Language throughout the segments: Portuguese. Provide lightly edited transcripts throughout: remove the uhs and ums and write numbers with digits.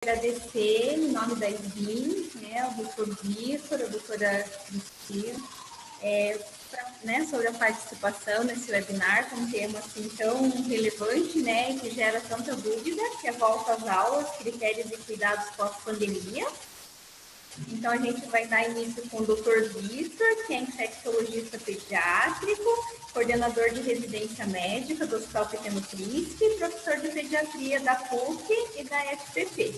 Agradecer, em nome da SBIM, né, ao doutor Vitor, a doutora Cristina, sobre a participação nesse webinar, com um tema assim, tão relevante, né, que gera tanta dúvida, que é a volta às aulas, critérios e cuidados pós-pandemia. Então, a gente vai dar início com o doutor Vitor, que é infectologista pediátrico, coordenador de residência médica do Hospital Pequeno Príncipe, professor de pediatria da PUC e da FPP.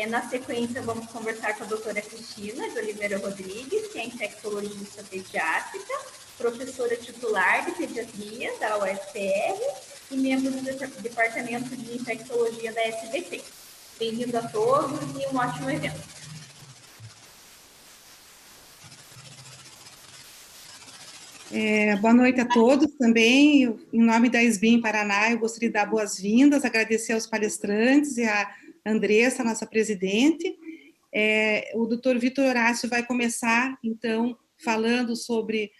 Na sequência, vamos conversar com a doutora Cristina de Oliveira Rodrigues, que é infectologista pediátrica, professora titular de pediatria da UFPR e membro do departamento de infectologia da SBP. Bem-vindo a todos e um ótimo evento. Boa noite a todos também. Em nome da SBIM Paraná, eu gostaria de dar boas-vindas, agradecer aos palestrantes e a Andressa, nossa presidente. O doutor Vitor Horácio vai começar, então, falando sobre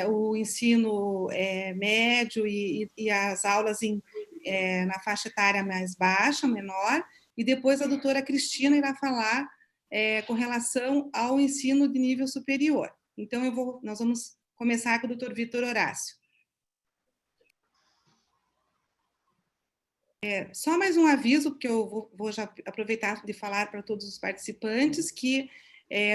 o ensino médio e as aulas na faixa etária mais baixa, menor, e depois a doutora Cristina irá falar com relação ao ensino de nível superior. Então, nós vamos começar com o doutor Vitor Horácio. Só mais um aviso, porque eu vou já aproveitar de falar para todos os participantes, que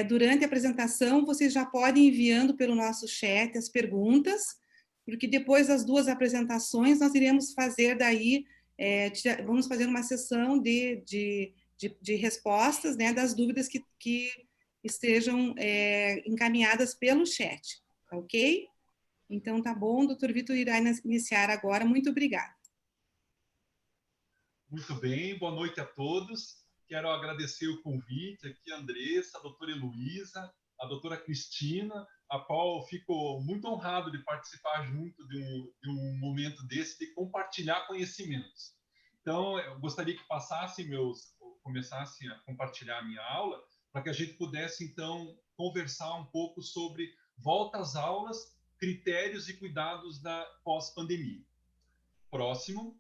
durante a apresentação vocês já podem ir enviando pelo nosso chat as perguntas, porque depois das duas apresentações nós iremos fazer daí, vamos fazer uma sessão de respostas, né, das dúvidas que estejam encaminhadas pelo chat. Ok? Então, tá bom, o doutor Vitor irá iniciar agora. Muito obrigada. Muito bem, boa noite a todos. Quero agradecer o convite aqui, a Andressa, a doutora Heloísa, a doutora Cristina, a qual eu fico muito honrado de participar junto de um momento desse, de compartilhar conhecimentos. Então, eu gostaria que começassem a compartilhar a minha aula, para que a gente pudesse, então, conversar um pouco sobre volta às aulas, critérios e cuidados da pós-pandemia. Próximo.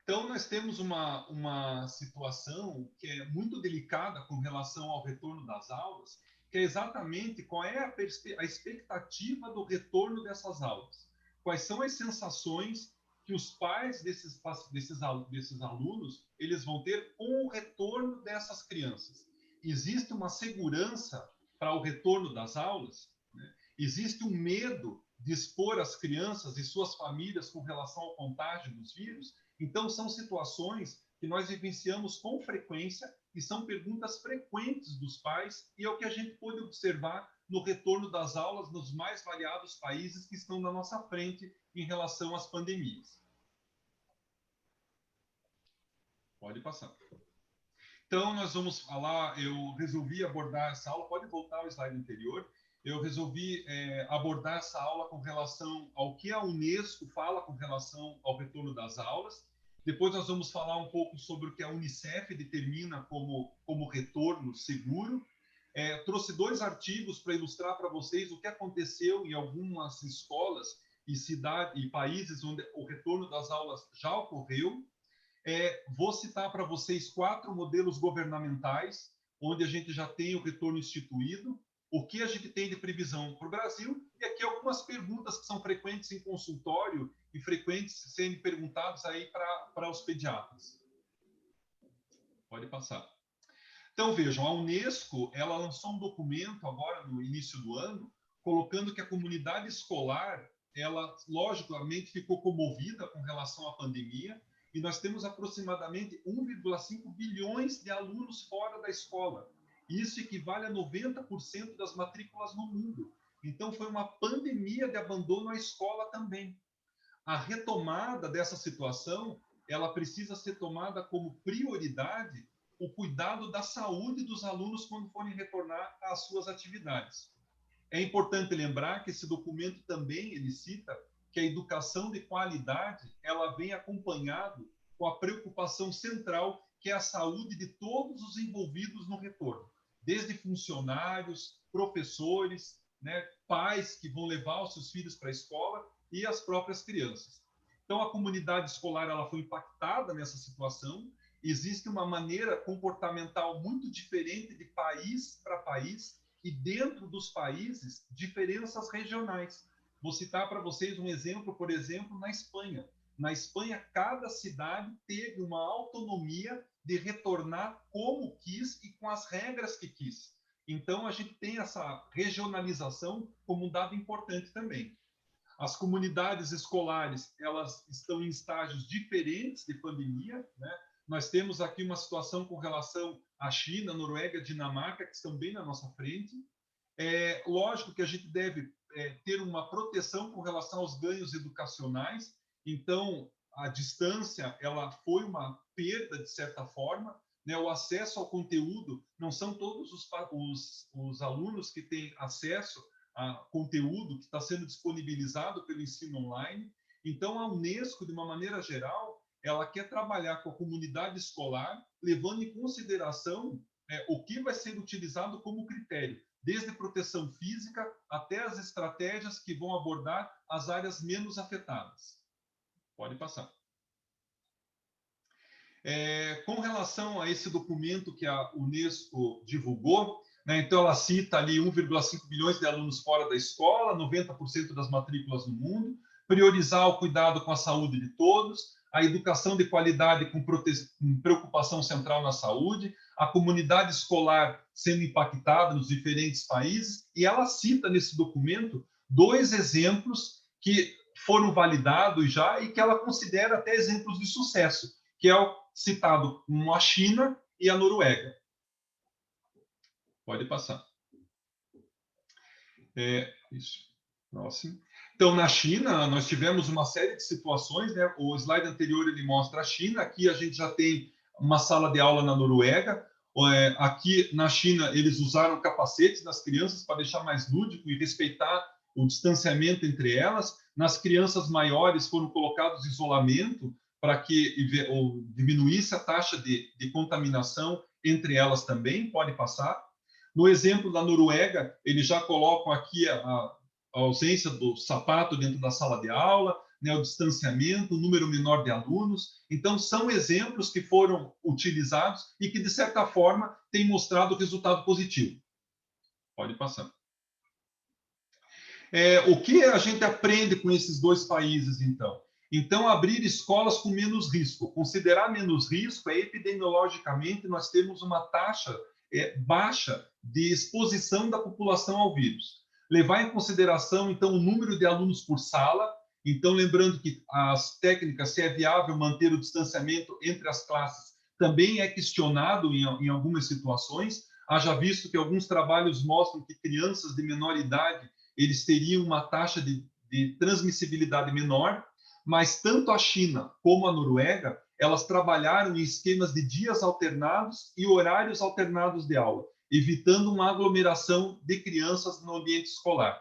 Então, nós temos uma situação que é muito delicada com relação ao retorno das aulas, que é exatamente qual é a expectativa do retorno dessas aulas. Quais são as sensações que os pais desses alunos eles vão ter com o retorno dessas crianças. Existe uma segurança para o retorno das aulas? Né? Existe um medo de expor as crianças e suas famílias com relação ao contágio dos vírus? Então, são situações que nós vivenciamos com frequência e são perguntas frequentes dos pais e é o que a gente pôde observar no retorno das aulas nos mais variados países que estão na nossa frente em relação às pandemias. Pode passar. Então, nós vamos falar, eu resolvi abordar essa aula, pode voltar ao slide anterior, eu resolvi abordar essa aula com relação ao que a Unesco fala com relação ao retorno das aulas. Depois nós vamos falar um pouco sobre o que a Unicef determina como retorno seguro. Trouxe 2 artigos para ilustrar para vocês o que aconteceu em algumas escolas e cidades e países onde o retorno das aulas já ocorreu. Vou citar para vocês 4 modelos governamentais, onde a gente já tem o retorno instituído, o que a gente tem de previsão para o Brasil, e aqui algumas perguntas que são frequentes em consultório e frequentes sendo perguntados aí para os pediatras. Pode passar. Então, vejam, a Unesco, ela lançou um documento agora no início do ano, colocando que a comunidade escolar, ela, logicamente, ficou comovida com relação à pandemia, e nós temos aproximadamente 1,5 bilhões de alunos fora da escola. Isso equivale a 90% das matrículas no mundo. Então, foi uma pandemia de abandono à escola também. A retomada dessa situação, ela precisa ser tomada como prioridade o cuidado da saúde dos alunos quando forem retornar às suas atividades. É importante lembrar que esse documento também ele cita que a educação de qualidade ela vem acompanhado com a preocupação central que é a saúde de todos os envolvidos no retorno, desde funcionários, professores, né, pais que vão levar os seus filhos para a escola e as próprias crianças. Então, a comunidade escolar ela foi impactada nessa situação existe uma maneira comportamental muito diferente de país para país e dentro dos países, diferenças regionais. Vou citar para vocês um exemplo, por exemplo, na Espanha. Na Espanha, cada cidade teve uma autonomia de retornar como quis e com as regras que quis. Então, a gente tem essa regionalização como um dado importante também. As comunidades escolares, elas estão em estágios diferentes de pandemia, né? Nós temos aqui uma situação com relação à China, Noruega, Dinamarca, que estão bem na nossa frente. É lógico que a gente deve ter uma proteção com relação aos ganhos educacionais. Então, a distância, ela foi uma perda, de certa forma, né? O acesso ao conteúdo, não são todos os alunos que têm acesso a conteúdo que está sendo disponibilizado pelo ensino online. Então, a Unesco, de uma maneira geral, ela quer trabalhar com a comunidade escolar, levando em consideração o que vai ser utilizado como critério, desde proteção física até as estratégias que vão abordar as áreas menos afetadas. Pode passar. Com relação a esse documento que a Unesco divulgou, né, então ela cita ali 1,5 bilhões de alunos fora da escola, 90% das matrículas no mundo, priorizar o cuidado com a saúde de todos, a educação de qualidade com preocupação central na saúde, a comunidade escolar sendo impactada nos diferentes países, e ela cita nesse documento 2 exemplos que foram validados já e que ela considera até exemplos de sucesso, que é o citado como a China e a Noruega. Pode passar. Isso. Próximo. Então, na China, nós tivemos uma série de situações, né? O slide anterior ele mostra a China, aqui a gente já tem uma sala de aula na Noruega. Aqui na China, eles usaram capacetes nas crianças para deixar mais lúdico e respeitar o distanciamento entre elas. Nas crianças maiores foram colocados isolamento para que diminuísse a taxa de contaminação entre elas também. Pode passar. No exemplo da Noruega, eles já colocam aqui a ausência do sapato dentro da sala de aula, né, o distanciamento, o número menor de alunos. Então, são exemplos que foram utilizados e que, de certa forma, têm mostrado resultado positivo. Pode passar. O que a gente aprende com esses 2 países, então? Então, abrir escolas com menos risco. Considerar menos risco epidemiologicamente, nós temos uma taxa baixa de exposição da população ao vírus. Levar em consideração, então, o número de alunos por sala. Então, lembrando que as técnicas, se é viável manter o distanciamento entre as classes, também é questionado em algumas situações. Haja visto que alguns trabalhos mostram que crianças de menor idade, eles teriam uma taxa de transmissibilidade menor, mas tanto a China como a Noruega, elas trabalharam em esquemas de dias alternados e horários alternados de aula, evitando uma aglomeração de crianças no ambiente escolar.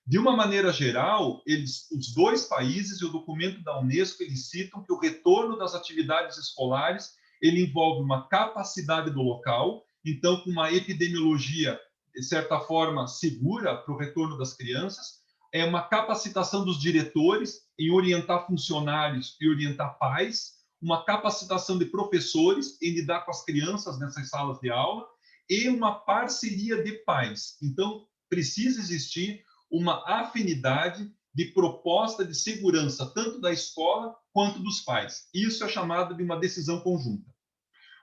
De uma maneira geral, os 2 países e o documento da Unesco, eles citam que o retorno das atividades escolares, ele envolve uma capacidade do local, então com uma epidemiologia, de certa forma, segura para o retorno das crianças, uma capacitação dos diretores em orientar funcionários e orientar pais, uma capacitação de professores em lidar com as crianças nessas salas de aula, e uma parceria de pais. Então, precisa existir uma afinidade de proposta de segurança, tanto da escola quanto dos pais. Isso é chamado de uma decisão conjunta.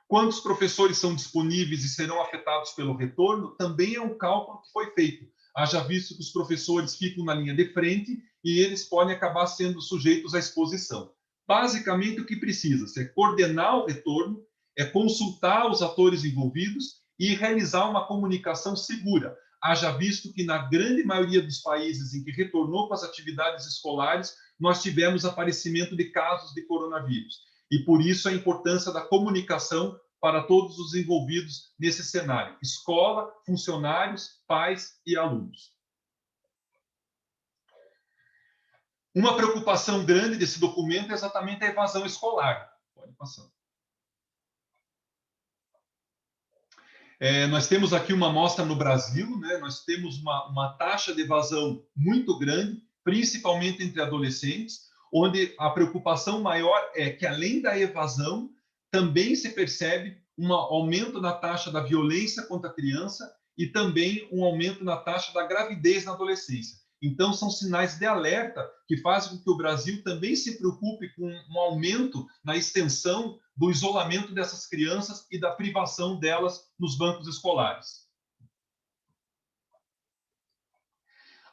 Quantos professores são disponíveis e serão afetados pelo retorno, também é um cálculo que foi feito. Haja visto que os professores ficam na linha de frente e eles podem acabar sendo sujeitos à exposição. Basicamente, o que precisa é coordenar o retorno, consultar os atores envolvidos e realizar uma comunicação segura. Haja visto que, na grande maioria dos países em que retornou com as atividades escolares, nós tivemos aparecimento de casos de coronavírus. E, por isso, a importância da comunicação para todos os envolvidos nesse cenário: escola, funcionários, pais e alunos. Uma preocupação grande desse documento é exatamente a evasão escolar. Pode passar. Nós temos aqui uma amostra no Brasil, né? Nós temos uma taxa de evasão muito grande, principalmente entre adolescentes, onde a preocupação maior é que, além da evasão, também se percebe um aumento na taxa da violência contra a criança e também um aumento na taxa da gravidez na adolescência. Então, são sinais de alerta que fazem com que o Brasil também se preocupe com um aumento na extensão do isolamento dessas crianças e da privação delas nos bancos escolares.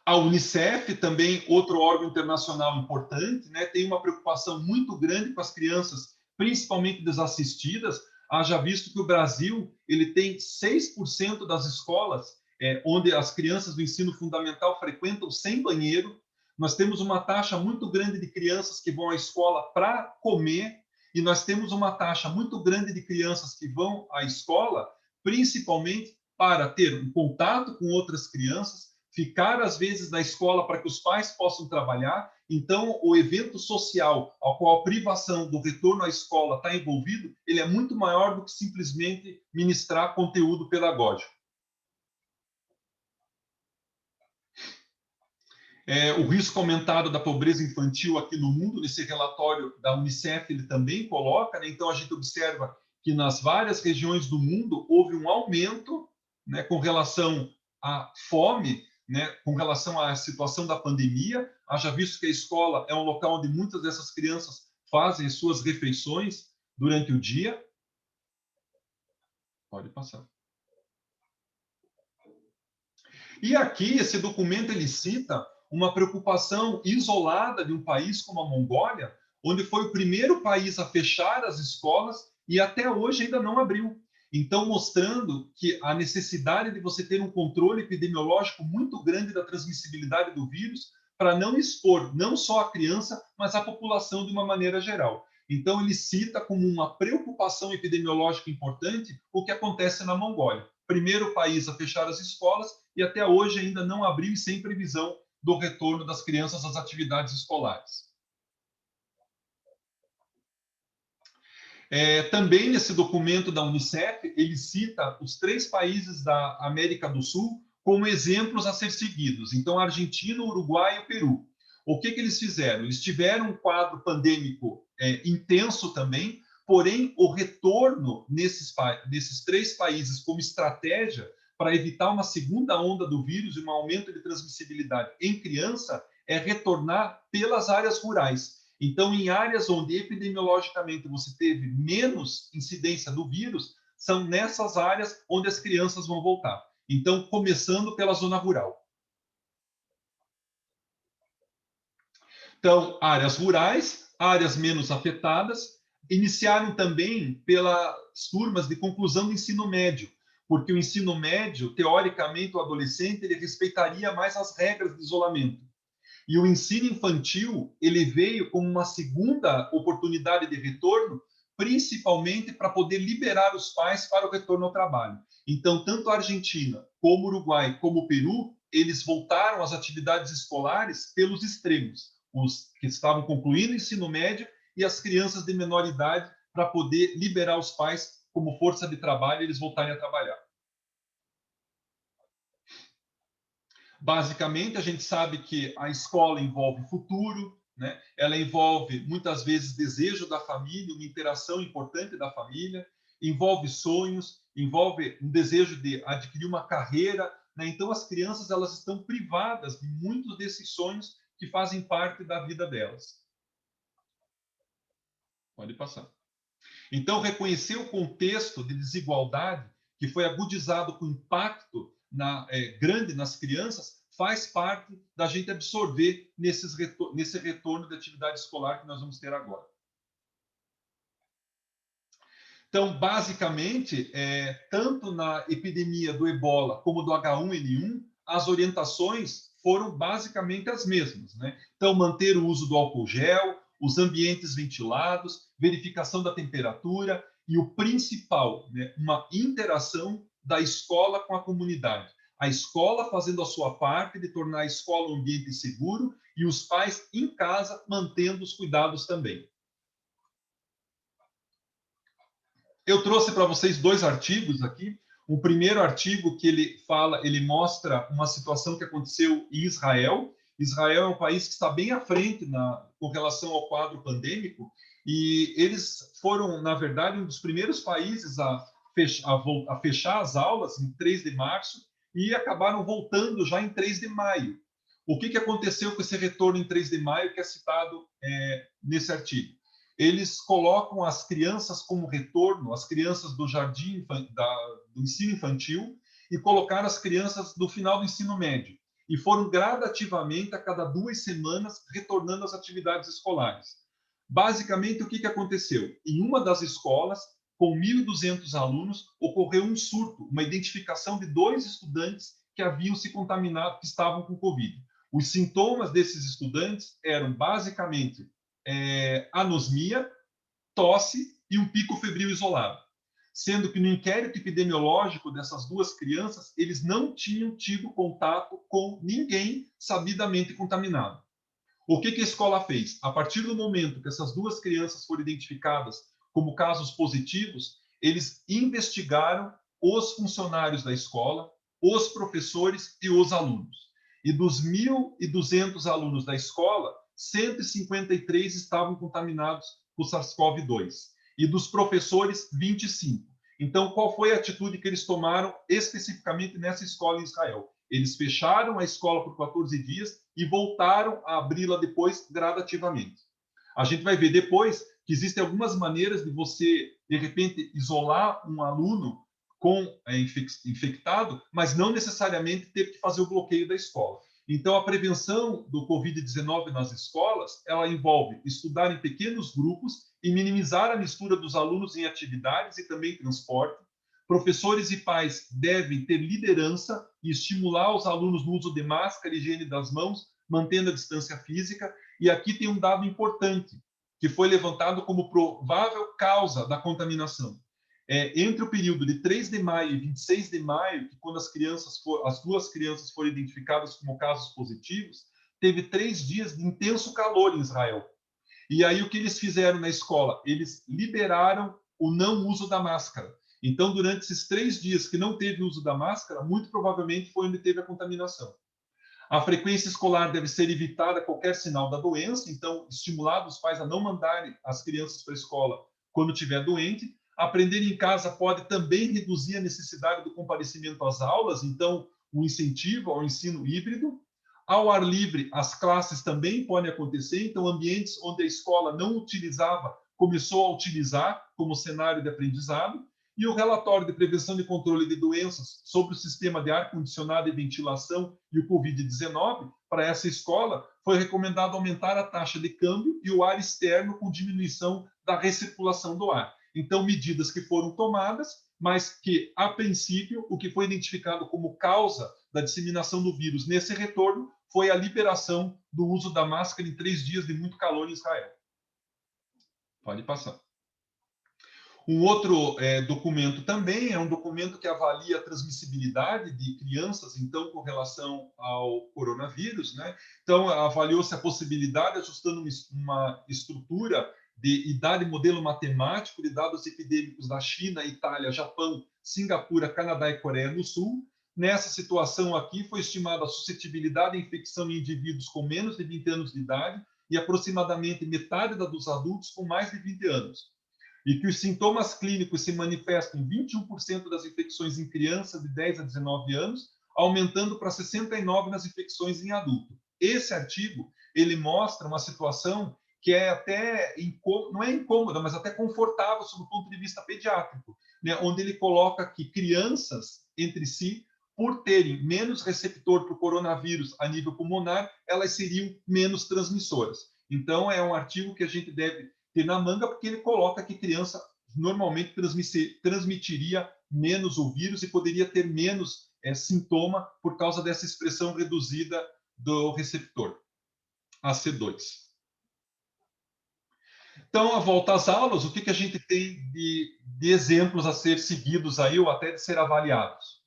A Unicef, também outro órgão internacional importante, né, tem uma preocupação muito grande com as crianças, principalmente desassistidas. Haja visto que o Brasil ele tem 6% das escolas onde as crianças do ensino fundamental frequentam sem banheiro. Nós temos uma taxa muito grande de crianças que vão à escola para comer, e nós temos uma taxa muito grande de crianças que vão à escola principalmente para ter um contato com outras crianças, ficar às vezes na escola para que os pais possam trabalhar. Então, o evento social ao qual a privação do retorno à escola está envolvido, ele é muito maior do que simplesmente ministrar conteúdo pedagógico. O risco aumentado da pobreza infantil aqui no mundo, nesse relatório da Unicef, ele também coloca, né? Então, a gente observa que nas várias regiões do mundo houve um aumento, né, com relação à fome, né, com relação à situação da pandemia. Haja visto que a escola é um local onde muitas dessas crianças fazem as suas refeições durante o dia. Pode passar. E aqui, esse documento, ele cita uma preocupação isolada de um país como a Mongólia, onde foi o primeiro país a fechar as escolas e até hoje ainda não abriu. Então, mostrando que a necessidade de você ter um controle epidemiológico muito grande da transmissibilidade do vírus para não expor não só a criança, mas a população de uma maneira geral. Então, ele cita como uma preocupação epidemiológica importante o que acontece na Mongólia. Primeiro país a fechar as escolas e até hoje ainda não abriu e sem previsão do retorno das crianças às atividades escolares. Também nesse documento da Unicef, ele cita os 3 países da América do Sul como exemplos a ser seguidos. Então, a Argentina, o Uruguai e o Peru. O que eles fizeram? Eles tiveram um quadro pandêmico intenso também, porém, o retorno nesses 3 países como estratégia para evitar uma segunda onda do vírus e um aumento de transmissibilidade em criança é retornar pelas áreas rurais. Então, em áreas onde epidemiologicamente você teve menos incidência do vírus, são nessas áreas onde as crianças vão voltar. Então, começando pela zona rural. Então, áreas rurais, áreas menos afetadas, iniciaram também pelas turmas de conclusão do ensino médio, porque o ensino médio, teoricamente, o adolescente, ele respeitaria mais as regras de isolamento. E o ensino infantil, ele veio como uma segunda oportunidade de retorno, principalmente para poder liberar os pais para o retorno ao trabalho. Então, tanto a Argentina, como o Uruguai, como o Peru, eles voltaram às atividades escolares pelos extremos. Os que estavam concluindo o ensino médio e as crianças de menor idade, para poder liberar os pais como força de trabalho e eles voltarem a trabalhar. Basicamente, a gente sabe que a escola envolve futuro, né? Ela envolve, muitas vezes, desejo da família, uma interação importante da família, envolve sonhos, envolve um desejo de adquirir uma carreira, né? Então, as crianças elas estão privadas de muitos desses sonhos que fazem parte da vida delas. Pode passar. Então, reconhecer o contexto de desigualdade que foi agudizado com impacto grande nas crianças faz parte da gente absorver nesse retorno de atividade escolar que nós vamos ter agora. Então, basicamente, tanto na epidemia do Ebola como do H1N1, as orientações foram basicamente as mesmas, né? Então, manter o uso do álcool gel, os ambientes ventilados, verificação da temperatura e o principal, né, uma interação da escola com a comunidade. A escola fazendo a sua parte de tornar a escola um ambiente seguro e os pais em casa mantendo os cuidados também. Eu trouxe para vocês 2 artigos aqui. O primeiro artigo que ele mostra uma situação que aconteceu em Israel. Israel é um país que está bem à frente com relação ao quadro pandêmico E eles foram, na verdade, um dos primeiros países a fechar as aulas em 3 de março e acabaram voltando já em 3 de maio. O que aconteceu com esse retorno em 3 de maio, que é citado nesse artigo? Eles colocam as crianças como retorno, as crianças do jardim, do ensino infantil, e colocaram as crianças do final do ensino médio. E foram gradativamente, a cada 2 semanas, retornando às atividades escolares. Basicamente, o que aconteceu? Em uma das escolas, com 1.200 alunos, ocorreu um surto, uma identificação de 2 estudantes que haviam se contaminado, que estavam com Covid. Os sintomas desses estudantes eram, basicamente, anosmia, tosse e um pico febril isolado. Sendo que no inquérito epidemiológico dessas 2 crianças, eles não tinham tido contato com ninguém sabidamente contaminado. O que a escola fez? A partir do momento que essas 2 crianças foram identificadas como casos positivos, eles investigaram os funcionários da escola, os professores e os alunos. E dos 1.200 alunos da escola, 153 estavam contaminados com SARS-CoV-2. E dos professores, 25. Então, qual foi a atitude que eles tomaram especificamente nessa escola em Israel? Eles fecharam a escola por 14 dias e voltaram a abri-la depois gradativamente. A gente vai ver depois que existem algumas maneiras de você, de repente, isolar um aluno infectado, mas não necessariamente ter que fazer o bloqueio da escola. Então, a prevenção do Covid-19 nas escolas, ela envolve estudar em pequenos grupos e minimizar a mistura dos alunos em atividades e também transporte. Professores e pais devem ter liderança e estimular os alunos no uso de máscara e higiene das mãos, mantendo a distância física. E aqui tem um dado importante, que foi levantado como provável causa da contaminação. Entre o período de 3 de maio e 26 de maio, que quando as 2 crianças foram identificadas como casos positivos, teve 3 dias de intenso calor em Israel. E aí o que eles fizeram na escola? Eles liberaram o não uso da máscara. Então, durante esses 3 dias que não teve uso da máscara, muito provavelmente foi onde teve a contaminação. A frequência escolar deve ser evitada qualquer sinal da doença, então, estimular os pais a não mandarem as crianças para a escola quando estiver doente. Aprender em casa pode também reduzir a necessidade do comparecimento às aulas, então, um incentivo ao ensino híbrido. Ao ar livre, as classes também podem acontecer, então, ambientes onde a escola não utilizava, começou a utilizar como cenário de aprendizado. E o relatório de prevenção e controle de doenças sobre o sistema de ar-condicionado e ventilação e o Covid-19, para essa escola, foi recomendado aumentar a taxa de câmbio e o ar externo com diminuição da recirculação do ar. Então, medidas que foram tomadas, mas que, a princípio, o que foi identificado como causa da disseminação do vírus nesse retorno foi a liberação do uso da máscara em 3 dias de muito calor em Israel. Pode passar. Um outro documento também é um documento que avalia a transmissibilidade de crianças, então, com relação ao coronavírus, né? Então, avaliou-se a possibilidade, ajustando uma estrutura de idade modelo matemático de dados epidêmicos da China, Itália, Japão, Singapura, Canadá e Coreia do Sul. Nessa situação aqui, foi estimada a suscetibilidade à infecção em indivíduos com menos de 20 anos de idade e aproximadamente metade da dos adultos com mais de 20 anos. E que os sintomas clínicos se manifestam em 21% das infecções em crianças de 10 a 19 anos, aumentando para 69% nas infecções em adulto. Esse artigo, ele mostra uma situação que é até, não é incômoda, mas até confortável sob o ponto de vista pediátrico, né? Onde ele coloca que crianças, entre si, por terem menos receptor para o coronavírus a nível pulmonar, elas seriam menos transmissoras. Então, é um artigo que a gente deve ter na manga, porque ele coloca que criança normalmente transmitiria menos o vírus e poderia ter menos sintoma por causa dessa expressão reduzida do receptor, AC2. Então, a volta às aulas, o que a gente tem de exemplos a ser seguidos aí, ou até de ser avaliados?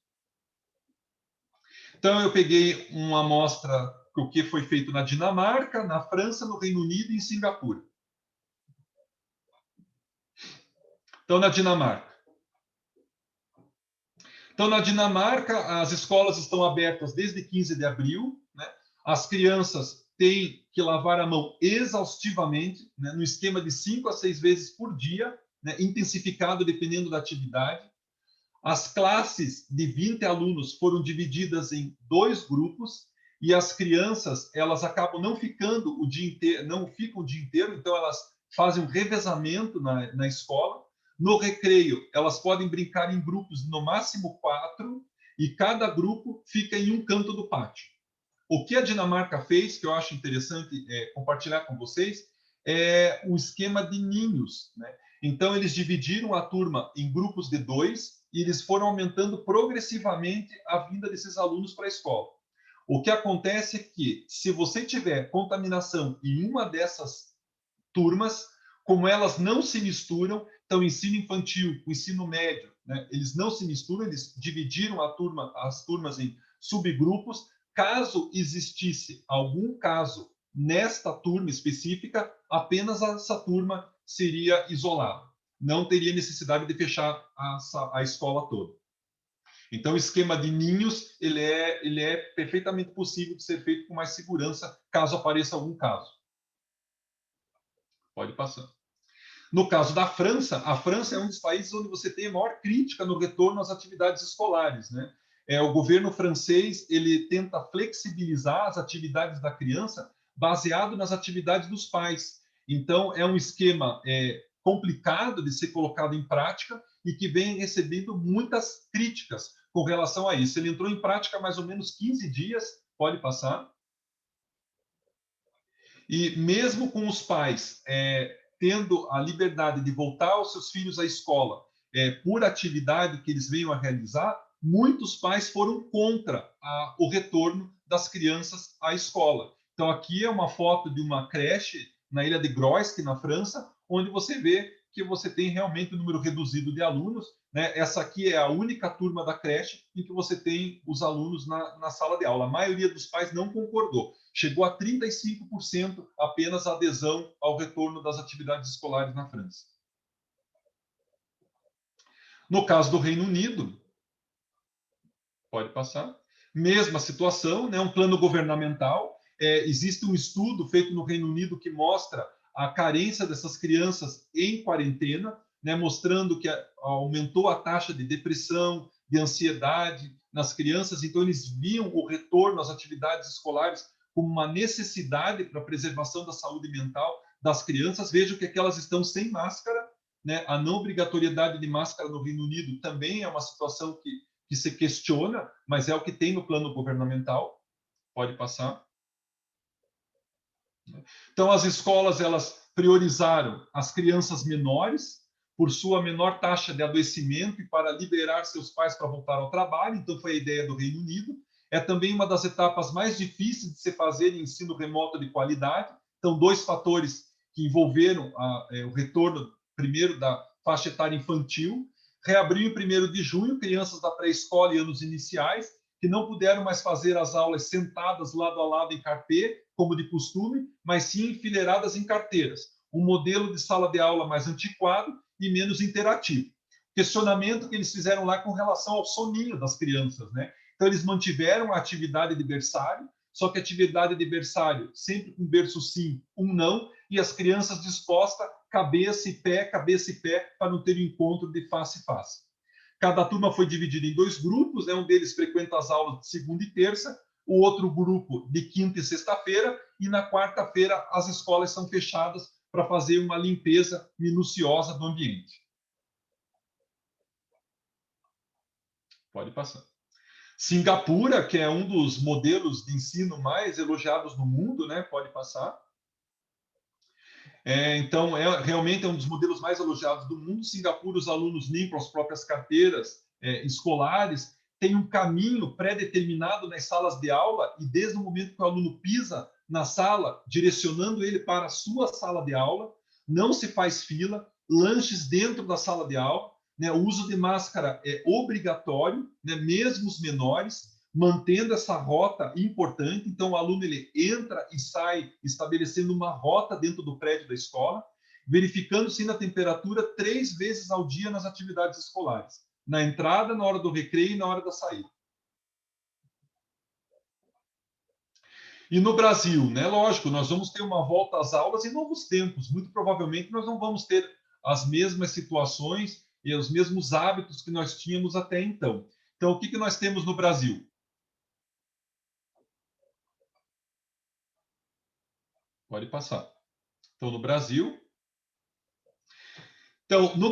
Então, eu peguei uma amostra do que foi feito na Dinamarca, na França, no Reino Unido e em Singapura. Então, na Dinamarca, as escolas estão abertas desde 15 de abril, né? As crianças tem que lavar a mão exaustivamente, né, no esquema de 5 a 6 vezes por dia, né, intensificado dependendo da atividade. As classes de 20 alunos foram divididas em 2 grupos e as crianças, elas acabam não ficando o dia inteiro, não ficam o dia inteiro, então elas fazem um revezamento na escola. No recreio, elas podem brincar em grupos de no máximo 4 e cada grupo fica em um canto do pátio. O que a Dinamarca fez, que eu acho interessante compartilhar com vocês, é um esquema de ninhos, né? Então, eles dividiram a turma em grupos de 2 e eles foram aumentando progressivamente a vinda desses alunos para a escola. O que acontece é que, se você tiver contaminação em uma dessas turmas, como elas não se misturam, então, ensino infantil, o ensino médio, né, eles não se misturam, eles dividiram as turmas em subgrupos. Caso existisse algum caso nesta turma específica, apenas essa turma seria isolada. Não teria necessidade de fechar a escola toda. Então, o esquema de ninhos, ele é perfeitamente possível de ser feito com mais segurança, caso apareça algum caso. Pode passar. No caso da França, a França é um dos países onde você tem a maior crítica no retorno às atividades escolares, né? O governo francês, ele tenta flexibilizar as atividades da criança baseado nas atividades dos pais. Então, é um esquema complicado de ser colocado em prática e que vem recebendo muitas críticas com relação a isso. Ele entrou em prática há mais ou menos 15 dias, pode passar. E mesmo com os pais tendo a liberdade de voltar os seus filhos à escola por atividade que eles venham a realizar, muitos pais foram contra o retorno das crianças à escola. Então, aqui é uma foto de uma creche na ilha de Groix, na França, onde você vê que você tem realmente um número reduzido de alunos, né? Essa aqui é a única turma da creche em que você tem os alunos na sala de aula. A maioria dos pais não concordou. Chegou a 35% apenas a adesão ao retorno das atividades escolares na França. No caso do Reino Unido, pode passar, mesma situação, né? Um plano governamental. Existe um estudo feito no Reino Unido que mostra a carência dessas crianças em quarentena, né? Mostrando que aumentou a taxa de depressão, de ansiedade nas crianças. Então, eles viam o retorno às atividades escolares como uma necessidade para a preservação da saúde mental das crianças. Vejam que aquelas estão sem máscara, né? A não obrigatoriedade de máscara no Reino Unido também é uma situação que se questiona, mas é o que tem no plano governamental. Pode passar. Então, as escolas, elas priorizaram as crianças menores por sua menor taxa de adoecimento e para liberar seus pais para voltar ao trabalho. Então, foi a ideia do Reino Unido. É também uma das etapas mais difíceis de se fazer em ensino remoto de qualidade. Então, 2 fatores que envolveram o retorno, primeiro, da faixa etária infantil. Reabriu em 1º de junho, crianças da pré-escola e anos iniciais, que não puderam mais fazer as aulas sentadas lado a lado em carpê, como de costume, mas sim enfileiradas em carteiras. Um modelo de sala de aula mais antiquado e menos interativo. Questionamento que eles fizeram lá com relação ao soninho das crianças, né? Então, eles mantiveram a atividade de berçário, só que a atividade de berçário sempre com berço sim, um não, e as crianças dispostas cabeça e pé, para não ter um encontro de face a face. Cada turma foi dividida em 2 grupos, né? Um deles frequenta as aulas de segunda e terça, o outro grupo de quinta e sexta-feira, e na quarta-feira as escolas são fechadas para fazer uma limpeza minuciosa do ambiente. Pode passar. Singapura, que é um dos modelos de ensino mais elogiados no mundo, né? Pode passar. Então, realmente é um dos modelos mais elogiados do mundo. Singapura, os alunos limpam as próprias carteiras escolares, tem um caminho pré-determinado nas salas de aula e desde o momento que o aluno pisa na sala, direcionando ele para a sua sala de aula, não se faz fila, lanches dentro da sala de aula, né? O uso de máscara é obrigatório, né? Mesmo os menores, mantendo essa rota importante. Então, o aluno ele entra e sai estabelecendo uma rota dentro do prédio da escola, verificando se a temperatura 3 vezes ao dia nas atividades escolares. Na entrada, na hora do recreio e na hora da saída. E no Brasil, né? Lógico, nós vamos ter uma volta às aulas em novos tempos. Muito provavelmente nós não vamos ter as mesmas situações e os mesmos hábitos que nós tínhamos até então. Então, o que que nós temos no Brasil? Pode passar. Então, no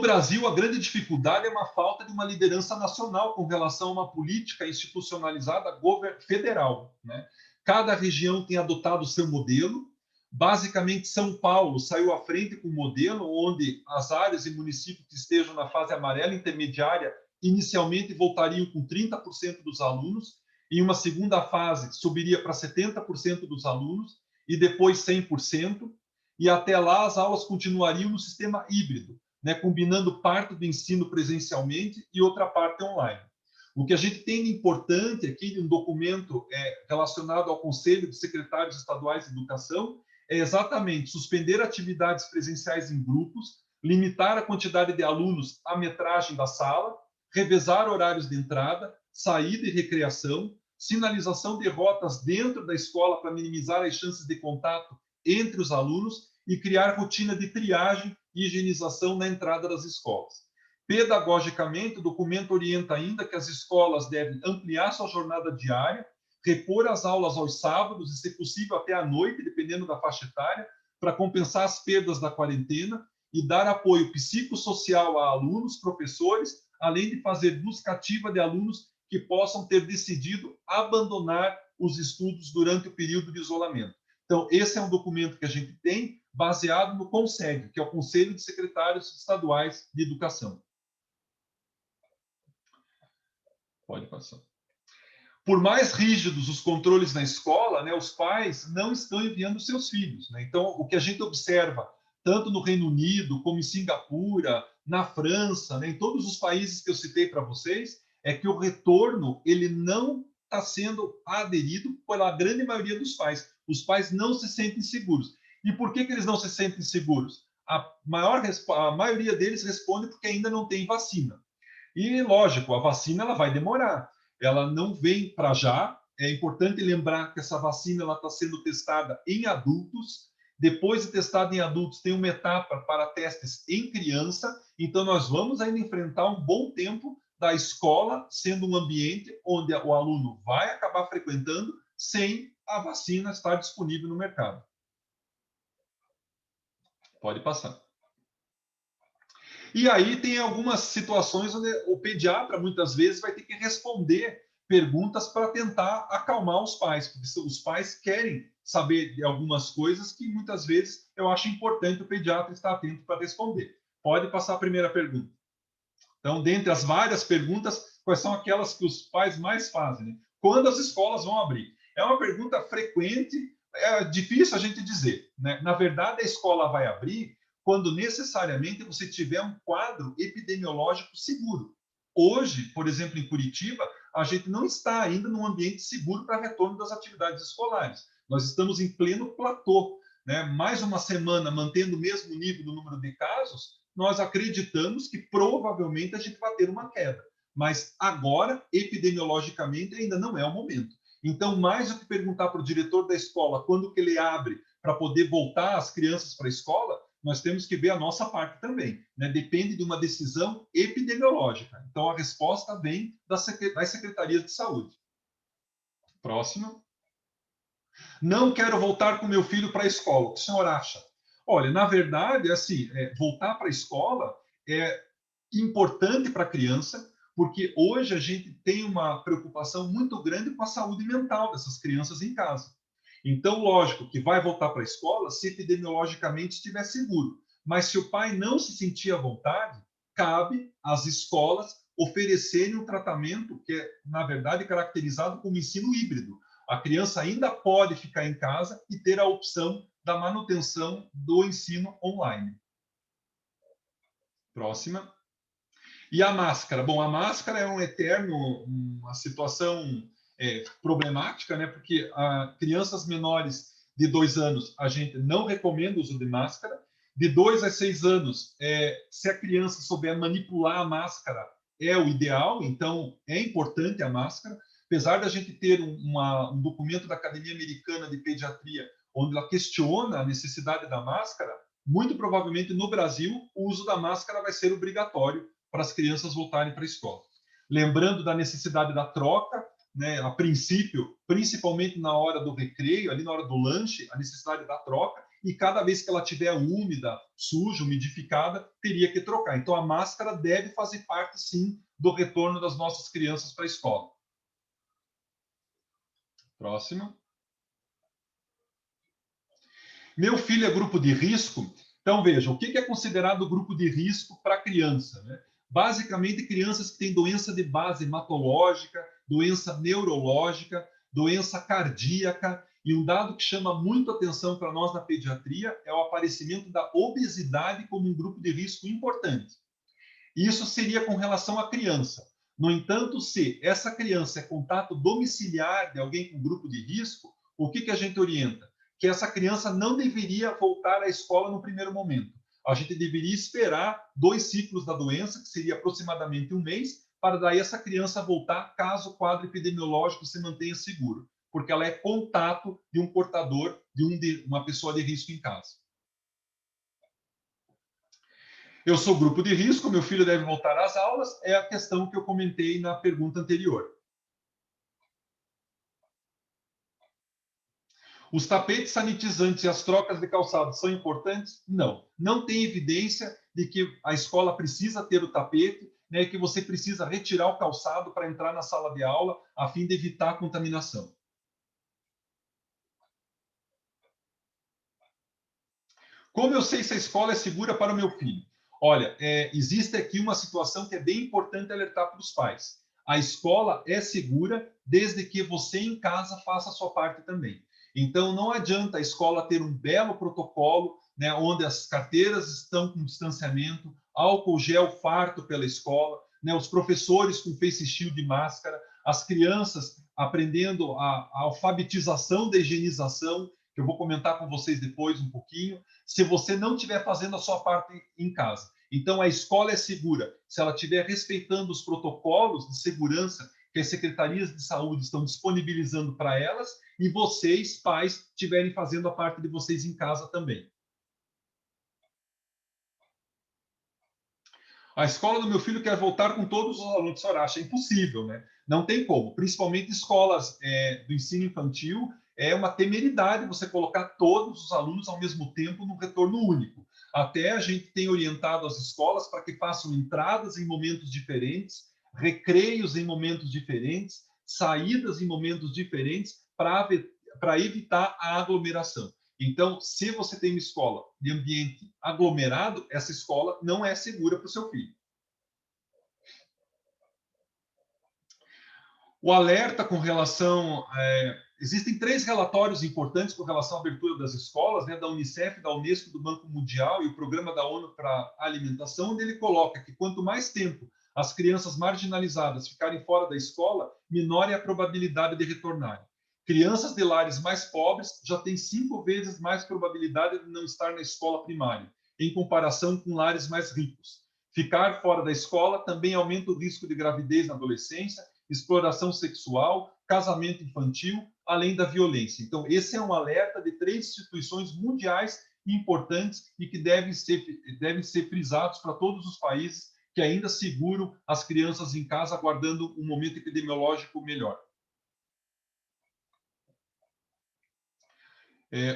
Brasil, a grande dificuldade é uma falta de uma liderança nacional com relação a uma política institucionalizada federal, né? Cada região tem adotado o seu modelo. Basicamente, São Paulo saiu à frente com um modelo onde as áreas e municípios que estejam na fase amarela intermediária inicialmente voltariam com 30% dos alunos, em uma segunda fase subiria para 70% dos alunos e depois 100%, e até lá as aulas continuariam no sistema híbrido, né, combinando parte do ensino presencialmente e outra parte online. O que a gente tem de importante aqui, de um documento relacionado ao Conselho de Secretários Estaduais de Educação, é exatamente suspender atividades presenciais em grupos, limitar a quantidade de alunos à metragem da sala, revezar horários de entrada, saída e recreação, sinalização de rotas dentro da escola para minimizar as chances de contato entre os alunos e criar rotina de triagem e higienização na entrada das escolas. Pedagogicamente, o documento orienta ainda que as escolas devem ampliar sua jornada diária, repor as aulas aos sábados e, se possível, até à noite, dependendo da faixa etária, para compensar as perdas da quarentena e dar apoio psicossocial a alunos, professores, além de fazer busca ativa de alunos que possam ter decidido abandonar os estudos durante o período de isolamento. Então, esse é um documento que a gente tem baseado no CONSEG, que é o Conselho de Secretários Estaduais de Educação. Pode passar. Por mais rígidos os controles na escola, né, os pais não estão enviando seus filhos, né? Então, o que a gente observa, tanto no Reino Unido, como em Singapura, na França, né, em todos os países que eu citei para vocês, é que o retorno ele não está sendo aderido pela grande maioria dos pais. Os pais não se sentem seguros. E por que eles não se sentem seguros? A maioria deles responde porque ainda não tem vacina. E, lógico, a vacina ela vai demorar. Ela não vem para já. É importante lembrar que essa vacina está sendo testada em adultos. Depois de testada em adultos, tem uma etapa para testes em criança. Então, nós vamos ainda enfrentar um bom tempo da escola sendo um ambiente onde o aluno vai acabar frequentando sem a vacina estar disponível no mercado. Pode passar. E aí tem algumas situações onde o pediatra, muitas vezes, vai ter que responder perguntas para tentar acalmar os pais, porque os pais querem saber de algumas coisas que, muitas vezes, eu acho importante o pediatra estar atento para responder. Pode passar a primeira pergunta. Então, dentre as várias perguntas, quais são aquelas que os pais mais fazem? Né? Quando as escolas vão abrir? É uma pergunta frequente, é difícil a gente dizer, né? Na verdade, a escola vai abrir quando necessariamente você tiver um quadro epidemiológico seguro. Hoje, por exemplo, em Curitiba, a gente não está ainda num ambiente seguro para retorno das atividades escolares. Nós estamos em pleno platô, né? Mais uma semana mantendo o mesmo nível do número de casos, nós acreditamos que provavelmente a gente vai ter uma queda. Mas agora, epidemiologicamente, ainda não é o momento. Então, mais do que perguntar para o diretor da escola quando que ele abre para poder voltar as crianças para a escola, nós temos que ver a nossa parte também, né? Depende de uma decisão epidemiológica. Então, a resposta vem das secretarias de saúde. Próximo. Não quero voltar com meu filho para a escola. O que o senhor acha? Olha, na verdade, assim, voltar para a escola é importante para a criança, porque hoje a gente tem uma preocupação muito grande com a saúde mental dessas crianças em casa. Então, lógico que vai voltar para a escola se epidemiologicamente estiver seguro. Mas se o pai não se sentir à vontade, cabe às escolas oferecerem um tratamento que é, na verdade, caracterizado como ensino híbrido. A criança ainda pode ficar em casa e ter a opção da manutenção do ensino online. Próxima. E a máscara? Bom, a máscara é uma situação problemática, né? Porque crianças menores de 2 anos, a gente não recomenda o uso de máscara. De 2 a 6 anos, se a criança souber manipular a máscara, é o ideal, então é importante a máscara. Apesar da gente ter um documento da Academia Americana de Pediatria, onde ela questiona a necessidade da máscara, muito provavelmente no Brasil o uso da máscara vai ser obrigatório para as crianças voltarem para a escola. Lembrando da necessidade da troca, né, a princípio, principalmente na hora do recreio, ali na hora do lanche, a necessidade da troca, e cada vez que ela estiver úmida, suja, umidificada, teria que trocar. Então, a máscara deve fazer parte, sim, do retorno das nossas crianças para a escola. Próximo. Meu filho é grupo de risco. Então, veja, o que é considerado grupo de risco para criança, né? Basicamente, crianças que têm doença de base hematológica, doença neurológica, doença cardíaca, e um dado que chama muito atenção para nós na pediatria é o aparecimento da obesidade como um grupo de risco importante. Isso seria com relação à criança. No entanto, se essa criança é contato domiciliar de alguém com grupo de risco, o que a gente orienta? Que essa criança não deveria voltar à escola no primeiro momento. A gente deveria esperar 2 ciclos da doença, que seria aproximadamente 1 mês, para daí essa criança voltar caso o quadro epidemiológico se mantenha seguro, porque ela é contato de um portador, de uma pessoa de risco em casa. Eu sou grupo de risco, meu filho deve voltar às aulas, é a questão que eu comentei na pergunta anterior. Os tapetes sanitizantes e as trocas de calçado são importantes? Não. Não tem evidência de que a escola precisa ter o tapete, né, e que você precisa retirar o calçado para entrar na sala de aula, a fim de evitar a contaminação. Como eu sei se a escola é segura para o meu filho? Olha, existe aqui uma situação que é bem importante alertar para os pais. A escola é segura desde que você em casa faça a sua parte também. Então, não adianta a escola ter um belo protocolo, né, onde as carteiras estão com distanciamento, álcool gel farto pela escola, né, os professores com face shield de máscara, as crianças aprendendo a alfabetização da higienização, que eu vou comentar com vocês depois um pouquinho, se você não estiver fazendo a sua parte em casa. Então, a escola é segura se ela estiver respeitando os protocolos de segurança que as secretarias de saúde estão disponibilizando para elas e vocês, pais, estiverem fazendo a parte de vocês em casa também. A escola do meu filho quer voltar com todos os alunos. Senhora, acha impossível, né? Não tem como. Principalmente escolas do ensino infantil, é uma temeridade você colocar todos os alunos ao mesmo tempo num retorno único. Até a gente tem orientado as escolas para que façam entradas em momentos diferentes, recreios em momentos diferentes, saídas em momentos diferentes para evitar a aglomeração. Então, se você tem uma escola de ambiente aglomerado, essa escola não é segura para o seu filho. O alerta com relação... existem 3 relatórios importantes com relação à abertura das escolas, né, da Unicef, da Unesco, do Banco Mundial e o Programa da ONU para a Alimentação, onde ele coloca que quanto mais tempo as crianças marginalizadas ficarem fora da escola, menor é a probabilidade de retornarem. Crianças de lares mais pobres já têm 5 vezes mais probabilidade de não estar na escola primária, em comparação com lares mais ricos. Ficar fora da escola também aumenta o risco de gravidez na adolescência, exploração sexual, casamento infantil, além da violência. Então, esse é um alerta de 3 instituições mundiais importantes e que devem ser frisados para todos os países que ainda seguram as crianças em casa, aguardando um momento epidemiológico melhor.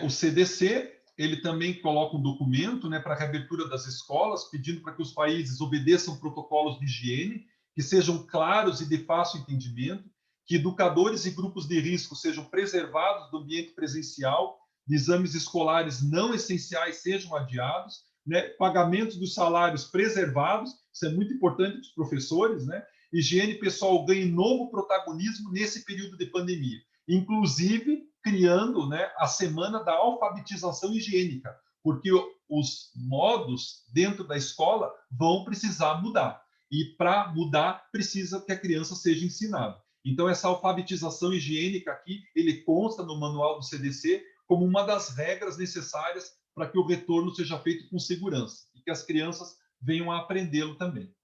O CDC, ele também coloca um documento, né, para a reabertura das escolas, pedindo para que os países obedeçam protocolos de higiene, que sejam claros e de fácil entendimento, que educadores e grupos de risco sejam preservados do ambiente presencial, exames escolares não essenciais sejam adiados, né, pagamentos dos salários preservados, isso é muito importante para os professores, né, higiene pessoal ganhe novo protagonismo nesse período de pandemia, inclusive criando, né, a semana da alfabetização higiênica, porque os modos dentro da escola vão precisar mudar. E para mudar, precisa que a criança seja ensinada. Então, essa alfabetização higiênica aqui, ele consta no manual do CDC como uma das regras necessárias para que o retorno seja feito com segurança e que as crianças venham a aprendê-lo também.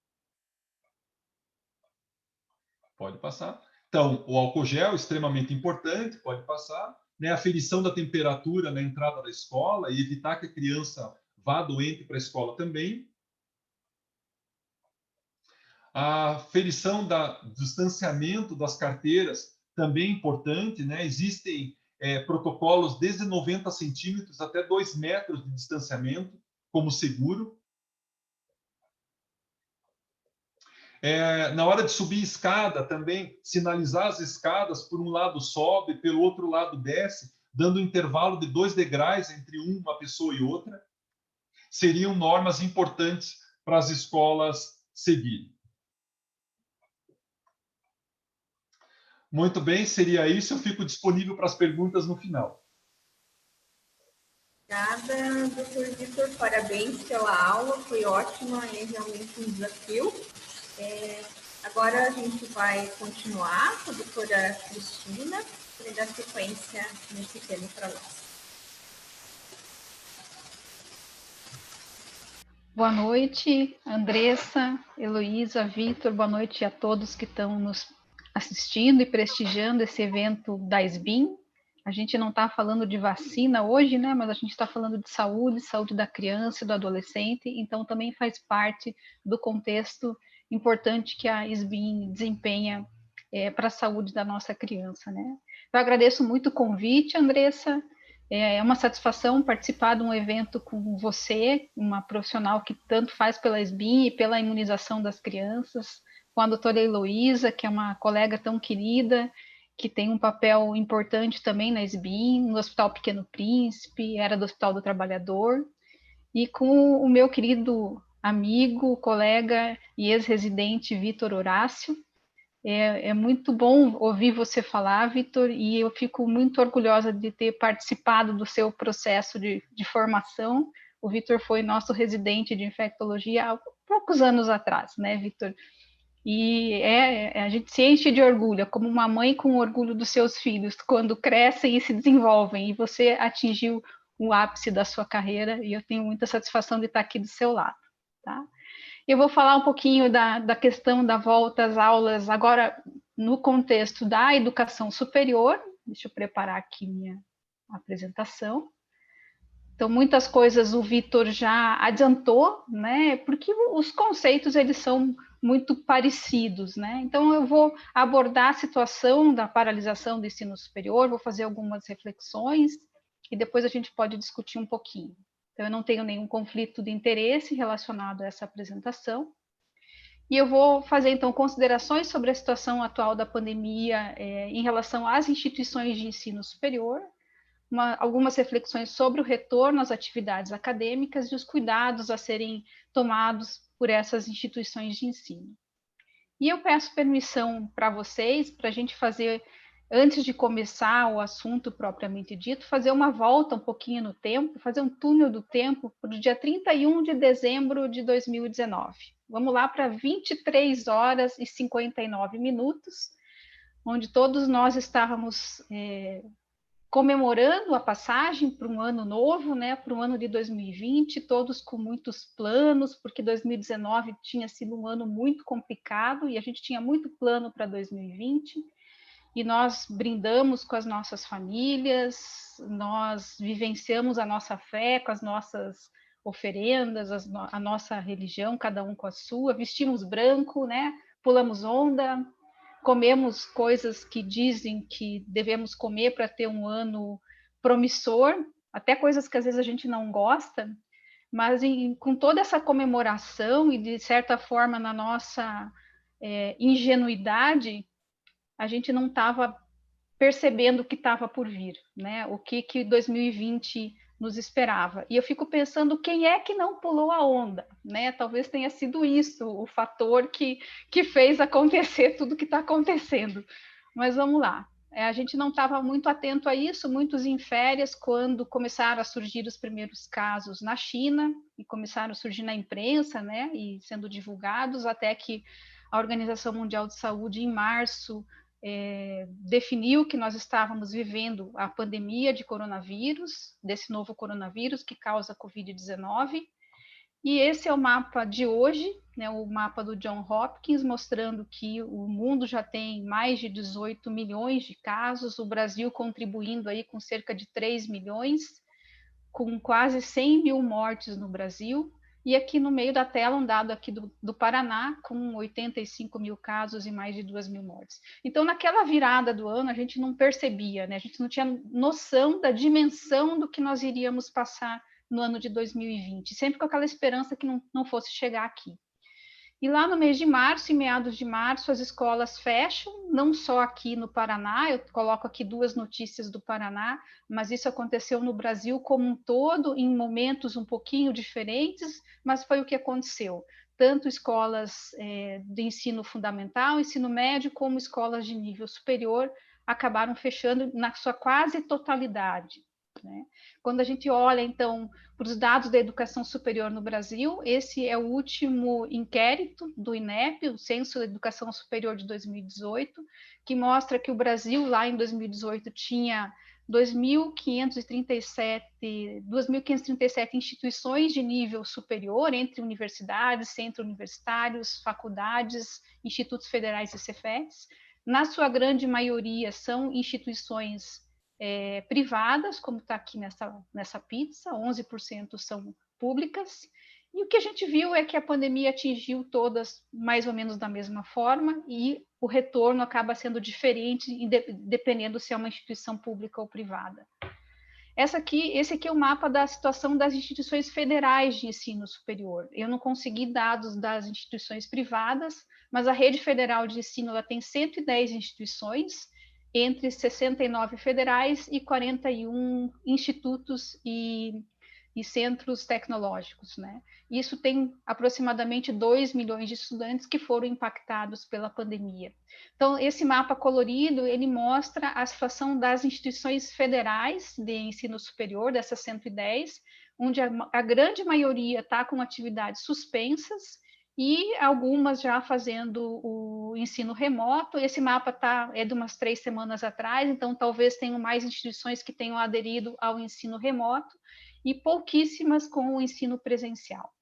Pode passar. Então, o álcool gel, extremamente importante, pode passar, né? Aferição da temperatura na entrada da escola e evitar que a criança vá doente para a escola também. A aferição do distanciamento das carteiras também é importante, né? Existem protocolos desde 90 centímetros até 2 metros de distanciamento como seguro. Na hora de subir escada também, sinalizar as escadas, por um lado sobe, pelo outro lado desce, dando um intervalo de 2 degraus entre uma pessoa e outra, seriam normas importantes para as escolas seguirem. Muito bem, seria isso. Eu fico disponível para as perguntas no final. Obrigada, doutor Vitor. Parabéns pela aula, foi ótima, é realmente um desafio. Agora a gente vai continuar com a doutora Cristina para dar sequência nesse tema para nós. Boa noite, Andressa, Heloísa, Vitor, boa noite a todos que estão nos assistindo e prestigiando esse evento da SBIM. A gente não está falando de vacina hoje, né? Mas a gente está falando de saúde, saúde da criança e do adolescente, então também faz parte do contexto importante que a SBIM desempenha para a saúde da nossa criança, né? Eu agradeço muito o convite, Andressa. É uma satisfação participar de um evento com você, uma profissional que tanto faz pela SBIM e pela imunização das crianças, com a doutora Heloísa, que é uma colega tão querida, que tem um papel importante também na SBIM, no Hospital Pequeno Príncipe, era do Hospital do Trabalhador, e com o meu querido amigo, colega e ex-residente Vitor Horácio. É muito bom ouvir você falar, Vitor, e eu fico muito orgulhosa de ter participado do seu processo de formação. O Vitor foi nosso residente de infectologia há poucos anos atrás, né, Vitor? E a gente se enche de orgulho, é como uma mãe com orgulho dos seus filhos, quando crescem e se desenvolvem, e você atingiu o ápice da sua carreira, e eu tenho muita satisfação de estar aqui do seu lado, tá? Eu vou falar um pouquinho da questão da volta às aulas, agora no contexto da educação superior. Deixa eu preparar aqui minha apresentação. Então, muitas coisas o Vitor já adiantou, né? Porque os conceitos, eles são muito parecidos, né? Então, eu vou abordar a situação da paralisação do ensino superior, vou fazer algumas reflexões e depois a gente pode discutir um pouquinho. Então, eu não tenho nenhum conflito de interesse relacionado a essa apresentação. E eu vou fazer, então, considerações sobre a situação atual da pandemia em relação às instituições de ensino superior, algumas reflexões sobre o retorno às atividades acadêmicas e os cuidados a serem tomados por essas instituições de ensino. E eu peço permissão para vocês, para a gente fazer, antes de começar o assunto propriamente dito, fazer uma volta um pouquinho no tempo, fazer um túnel do tempo para o dia 31 de dezembro de 2019. Vamos lá para 23 horas e 59 minutos, onde todos nós estávamos comemorando a passagem para um ano novo, né, para um ano de 2020, todos com muitos planos, porque 2019 tinha sido um ano muito complicado e a gente tinha muito plano para 2020, e nós brindamos com as nossas famílias, nós vivenciamos a nossa fé com as nossas oferendas, a nossa religião, cada um com a sua, vestimos branco, né, pulamos onda, comemos coisas que dizem que devemos comer para ter um ano promissor, até coisas que às vezes a gente não gosta, mas com toda essa comemoração e, de certa forma, na nossa ingenuidade, a gente não estava percebendo o que estava por vir, né? O que 2020 nos esperava. E eu fico pensando quem é que não pulou a onda, né? Talvez tenha sido isso o fator que fez acontecer tudo que está acontecendo. Mas vamos lá. A gente não estava muito atento a isso, muitos em férias, quando começaram a surgir os primeiros casos na China, e começaram a surgir na imprensa, né? E sendo divulgados, até que a Organização Mundial de Saúde, em março, definiu que nós estávamos vivendo a pandemia de coronavírus, desse novo coronavírus que causa Covid-19, E esse é o mapa de hoje, né, o mapa do John Hopkins, mostrando que o mundo já tem mais de 18 milhões de casos, o Brasil contribuindo aí com cerca de 3 milhões, com quase 100 mil mortes no Brasil, e aqui no meio da tela um dado aqui do Paraná, com 85 mil casos e mais de 2 mil mortes. Então, naquela virada do ano, a gente não percebia, né? A gente não tinha noção da dimensão do que nós iríamos passar no ano de 2020, sempre com aquela esperança que não fosse chegar aqui. E lá no mês de março, em meados de março, as escolas fecham, não só aqui no Paraná, eu coloco aqui 2 notícias do Paraná, mas isso aconteceu no Brasil como um todo, em momentos um pouquinho diferentes, mas foi o que aconteceu. Tanto escolas de ensino fundamental, ensino médio, como escolas de nível superior acabaram fechando na sua quase totalidade, né? Quando a gente olha, então, para os dados da educação superior no Brasil, esse é o último inquérito do INEP, o Censo da Educação Superior de 2018, que mostra que o Brasil, lá em 2018, tinha 2.537 instituições de nível superior, entre universidades, centros universitários, faculdades, institutos federais e Cefetes. Na sua grande maioria, são instituições privadas, como está aqui nessa pizza, 11% são públicas, e o que a gente viu é que a pandemia atingiu todas mais ou menos da mesma forma, e o retorno acaba sendo diferente, dependendo se é uma instituição pública ou privada. Esse aqui é o mapa da situação das instituições federais de ensino superior. Eu não consegui dados das instituições privadas, mas a rede federal de ensino ela tem 110 instituições, entre 69 federais e 41 institutos e centros tecnológicos, né? Isso tem aproximadamente 2 milhões de estudantes que foram impactados pela pandemia. Então, esse mapa colorido, ele mostra a situação das instituições federais de ensino superior, dessas 110, onde a grande maioria está com atividades suspensas, e algumas já fazendo o ensino remoto. Esse mapa é de umas 3 semanas atrás, então talvez tenham mais instituições que tenham aderido ao ensino remoto e pouquíssimas com o ensino presencial.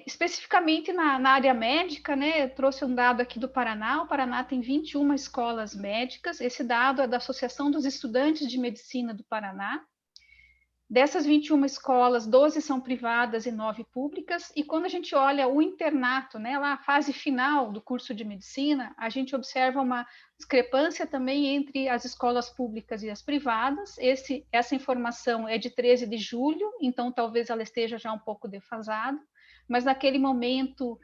Especificamente na área médica, né, eu trouxe um dado aqui do Paraná. O Paraná tem 21 escolas médicas, esse dado é da Associação dos Estudantes de Medicina do Paraná. Dessas 21 escolas, 12 são privadas e 9 públicas, e quando a gente olha o internato, né, lá a fase final do curso de medicina, a gente observa uma discrepância também entre as escolas públicas e as privadas. Essa informação é de 13 de julho, então talvez ela esteja já um pouco defasada, mas naquele momento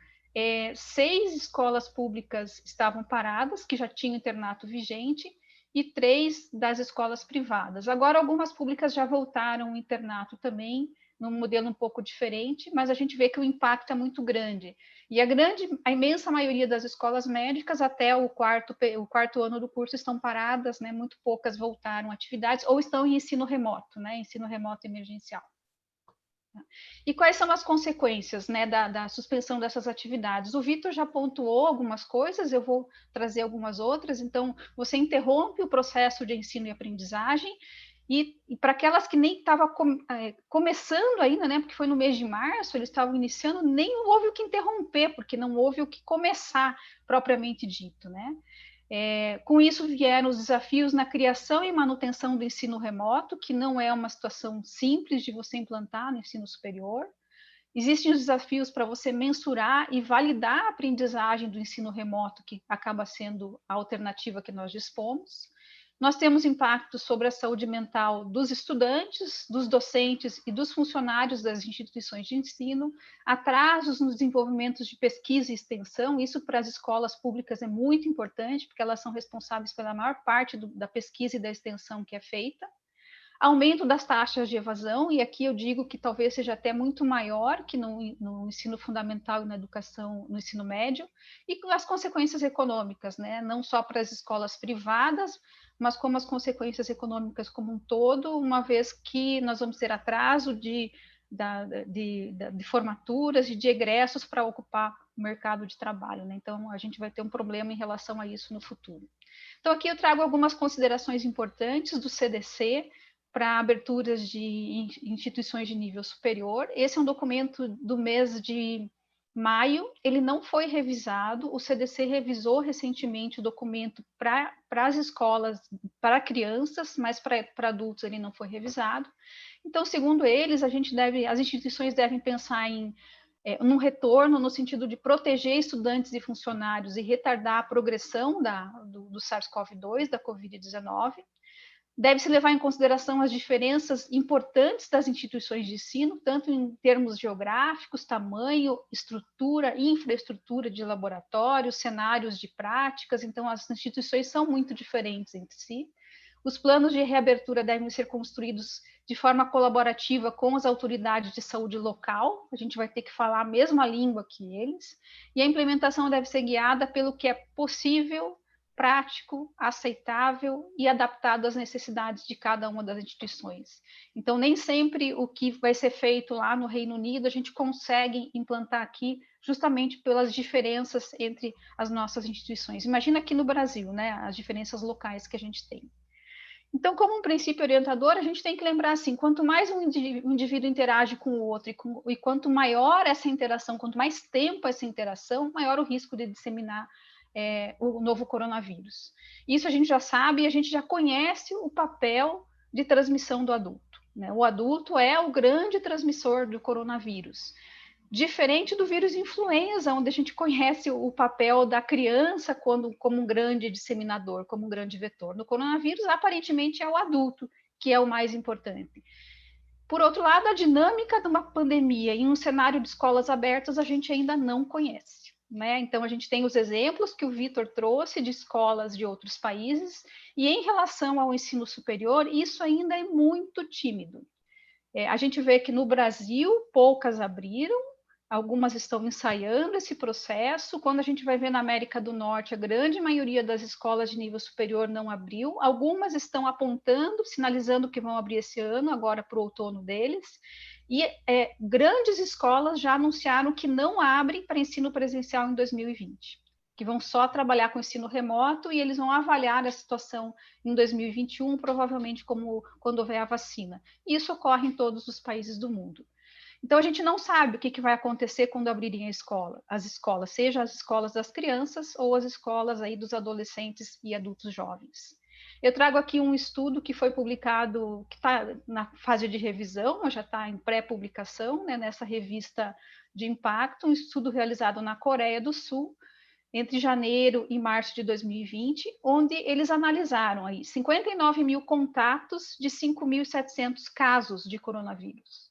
6 escolas públicas estavam paradas, que já tinham internato vigente, e 3 das escolas privadas. Agora, algumas públicas já voltaram ao internato também, num modelo um pouco diferente, mas a gente vê que o impacto é muito grande. E a imensa maioria das escolas médicas, até o quarto ano do curso, estão paradas, né? Muito poucas voltaram a atividades, ou estão em ensino remoto, né? Ensino remoto emergencial. E quais são as consequências, né, da suspensão dessas atividades? O Vitor já pontuou algumas coisas, eu vou trazer algumas outras. Então, você interrompe o processo de ensino e aprendizagem, e para aquelas que nem estavam começando ainda, né, porque foi no mês de março, eles estavam iniciando, nem houve o que interromper, porque não houve o que começar propriamente dito, né? Com isso vieram os desafios na criação e manutenção do ensino remoto, que não é uma situação simples de você implantar no ensino superior. Existem os desafios para você mensurar e validar a aprendizagem do ensino remoto, que acaba sendo a alternativa que nós dispomos. Nós temos impactos sobre a saúde mental dos estudantes, dos docentes e dos funcionários das instituições de ensino, atrasos nos desenvolvimentos de pesquisa e extensão. Isso para as escolas públicas é muito importante, porque elas são responsáveis pela maior parte da pesquisa e da extensão que é feita. Aumento das taxas de evasão, e aqui eu digo que talvez seja até muito maior que no ensino fundamental e na educação, no ensino médio, e as consequências econômicas, né? Não só para as escolas privadas, mas como as consequências econômicas como um todo, uma vez que nós vamos ter atraso de formaturas e de egressos para ocupar o mercado de trabalho, né? Então, a gente vai ter um problema em relação a isso no futuro. Então, aqui eu trago algumas considerações importantes do CDC, para aberturas de instituições de nível superior. Esse é um documento do mês de maio, ele não foi revisado, o CDC revisou recentemente o documento para as escolas, para crianças, mas para adultos ele não foi revisado. Então, segundo eles, as instituições devem pensar num retorno no sentido de proteger estudantes e funcionários e retardar a progressão do SARS-CoV-2, da Covid-19. Deve-se levar em consideração as diferenças importantes das instituições de ensino, tanto em termos geográficos, tamanho, estrutura, infraestrutura de laboratórios, cenários de práticas. Então, as instituições são muito diferentes entre si. Os planos de reabertura devem ser construídos de forma colaborativa com as autoridades de saúde local. A gente vai ter que falar a mesma língua que eles. E a implementação deve ser guiada pelo que é possível, prático, aceitável e adaptado às necessidades de cada uma das instituições. Então, nem sempre o que vai ser feito lá no Reino Unido a gente consegue implantar aqui, justamente pelas diferenças entre as nossas instituições. Imagina aqui no Brasil, né, as diferenças locais que a gente tem. Então, como um princípio orientador, a gente tem que lembrar assim, quanto mais um indivíduo interage com o outro e quanto maior essa interação, quanto mais tempo essa interação, maior o risco de disseminar o novo coronavírus. Isso a gente já sabe e a gente já conhece o papel de transmissão do adulto, né? O adulto é o grande transmissor do coronavírus. Diferente do vírus influenza, onde a gente conhece o papel da criança como um grande disseminador, como um grande vetor. No coronavírus, aparentemente, é o adulto que é o mais importante. Por outro lado, a dinâmica de uma pandemia em um cenário de escolas abertas a gente ainda não conhece, né? Então, a gente tem os exemplos que o Vitor trouxe de escolas de outros países, e em relação ao ensino superior, isso ainda é muito tímido. A gente vê que no Brasil, poucas abriram, algumas estão ensaiando esse processo. Quando a gente vai ver na América do Norte, a grande maioria das escolas de nível superior não abriu. Algumas estão apontando, sinalizando que vão abrir esse ano, agora para o outono deles. E grandes escolas já anunciaram que não abrem para ensino presencial em 2020, que vão só trabalhar com ensino remoto e eles vão avaliar a situação em 2021, provavelmente quando houver a vacina. E isso ocorre em todos os países do mundo. Então, a gente não sabe o que vai acontecer quando abrirem as escolas, seja as escolas das crianças ou as escolas aí dos adolescentes e adultos jovens. Eu trago aqui um estudo que foi publicado, que está na fase de revisão, já está em pré-publicação, né, nessa revista de impacto, um estudo realizado na Coreia do Sul, entre janeiro e março de 2020, onde eles analisaram aí 59 mil contatos de 5.700 casos de coronavírus.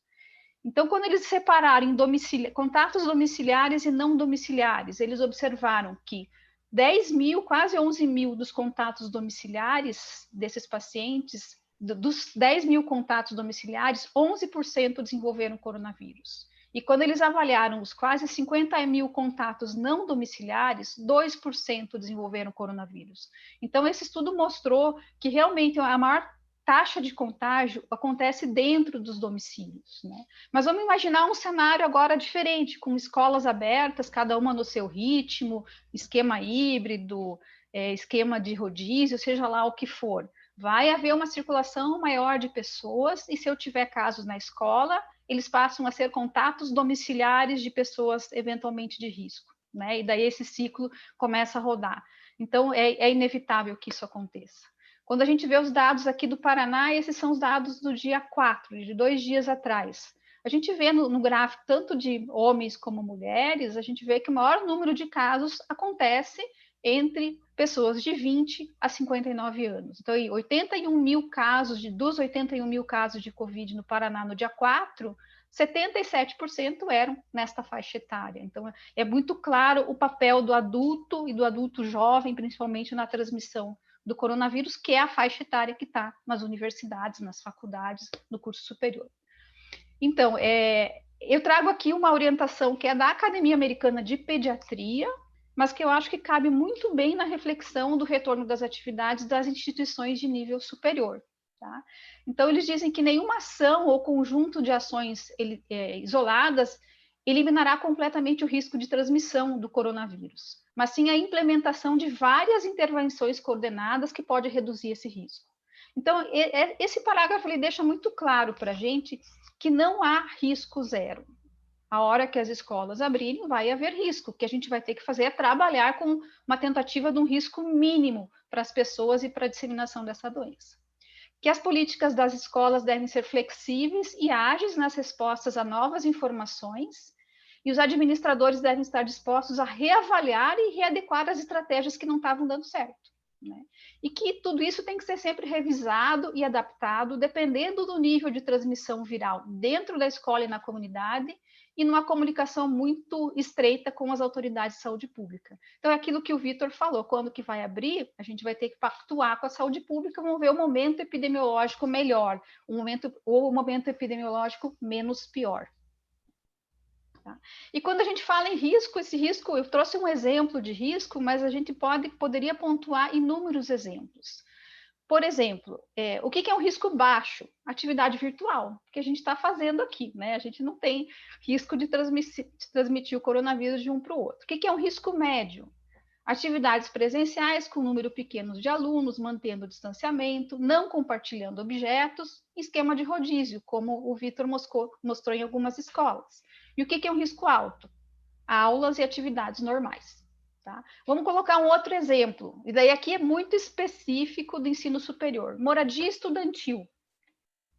Então, quando eles separaram em contatos domiciliares e não domiciliares, eles observaram que 10 mil, quase 11 mil dos contatos domiciliares desses pacientes, dos 10 mil contatos domiciliares, 11% desenvolveram coronavírus. E quando eles avaliaram os quase 50 mil contatos não domiciliares, 2% desenvolveram coronavírus. Então, esse estudo mostrou que realmente a maior taxa de contágio acontece dentro dos domicílios, né? Mas vamos imaginar um cenário agora diferente, com escolas abertas, cada uma no seu ritmo, esquema híbrido, esquema de rodízio, seja lá o que for. Vai haver uma circulação maior de pessoas, e se eu tiver casos na escola, eles passam a ser contatos domiciliares de pessoas eventualmente de risco, né? E daí esse ciclo começa a rodar. Então, é inevitável que isso aconteça. Quando a gente vê os dados aqui do Paraná, esses são os dados do dia 4, de 2 dias atrás. A gente vê no gráfico, tanto de homens como mulheres, a gente vê que o maior número de casos acontece entre pessoas de 20 a 59 anos. Então, 81 mil casos, dos 81 mil casos de Covid no Paraná no dia 4, 77% eram nesta faixa etária. Então, é muito claro o papel do adulto e do adulto jovem, principalmente na transmissão do coronavírus, que é a faixa etária que está nas universidades, nas faculdades, no curso superior. Então, eu trago aqui uma orientação que é da Academia Americana de Pediatria, mas que eu acho que cabe muito bem na reflexão do retorno das atividades das instituições de nível superior. Tá? Então, eles dizem que nenhuma ação ou conjunto de ações isoladas eliminará completamente o risco de transmissão do coronavírus, mas sim a implementação de várias intervenções coordenadas que pode reduzir esse risco. Então, esse parágrafo ele deixa muito claro para a gente que não há risco zero. A hora que as escolas abrirem, vai haver risco. O que a gente vai ter que fazer é trabalhar com uma tentativa de um risco mínimo para as pessoas e para a disseminação dessa doença. Que as políticas das escolas devem ser flexíveis e ágeis nas respostas a novas informações, e os administradores devem estar dispostos a reavaliar e readequar as estratégias que não estavam dando certo, né? E que tudo isso tem que ser sempre revisado e adaptado, dependendo do nível de transmissão viral dentro da escola e na comunidade, e numa comunicação muito estreita com as autoridades de saúde pública. Então, é aquilo que o Vitor falou, quando que vai abrir, a gente vai ter que pactuar com a saúde pública, vamos ver o momento epidemiológico melhor, o momento epidemiológico menos pior. Tá? E quando a gente fala em risco, esse risco, eu trouxe um exemplo de risco, mas a gente poderia pontuar inúmeros exemplos. Por exemplo, o que é um risco baixo? Atividade virtual, que a gente está fazendo aqui, né? A gente não tem risco de transmitir o coronavírus de um para o outro. O que é um risco médio? Atividades presenciais com número pequeno de alunos, mantendo o distanciamento, não compartilhando objetos, esquema de rodízio, como o Vitor mostrou em algumas escolas. E o que é um risco alto? Aulas e atividades normais. Tá? Vamos colocar um outro exemplo, e daí aqui é muito específico do ensino superior. Moradia estudantil,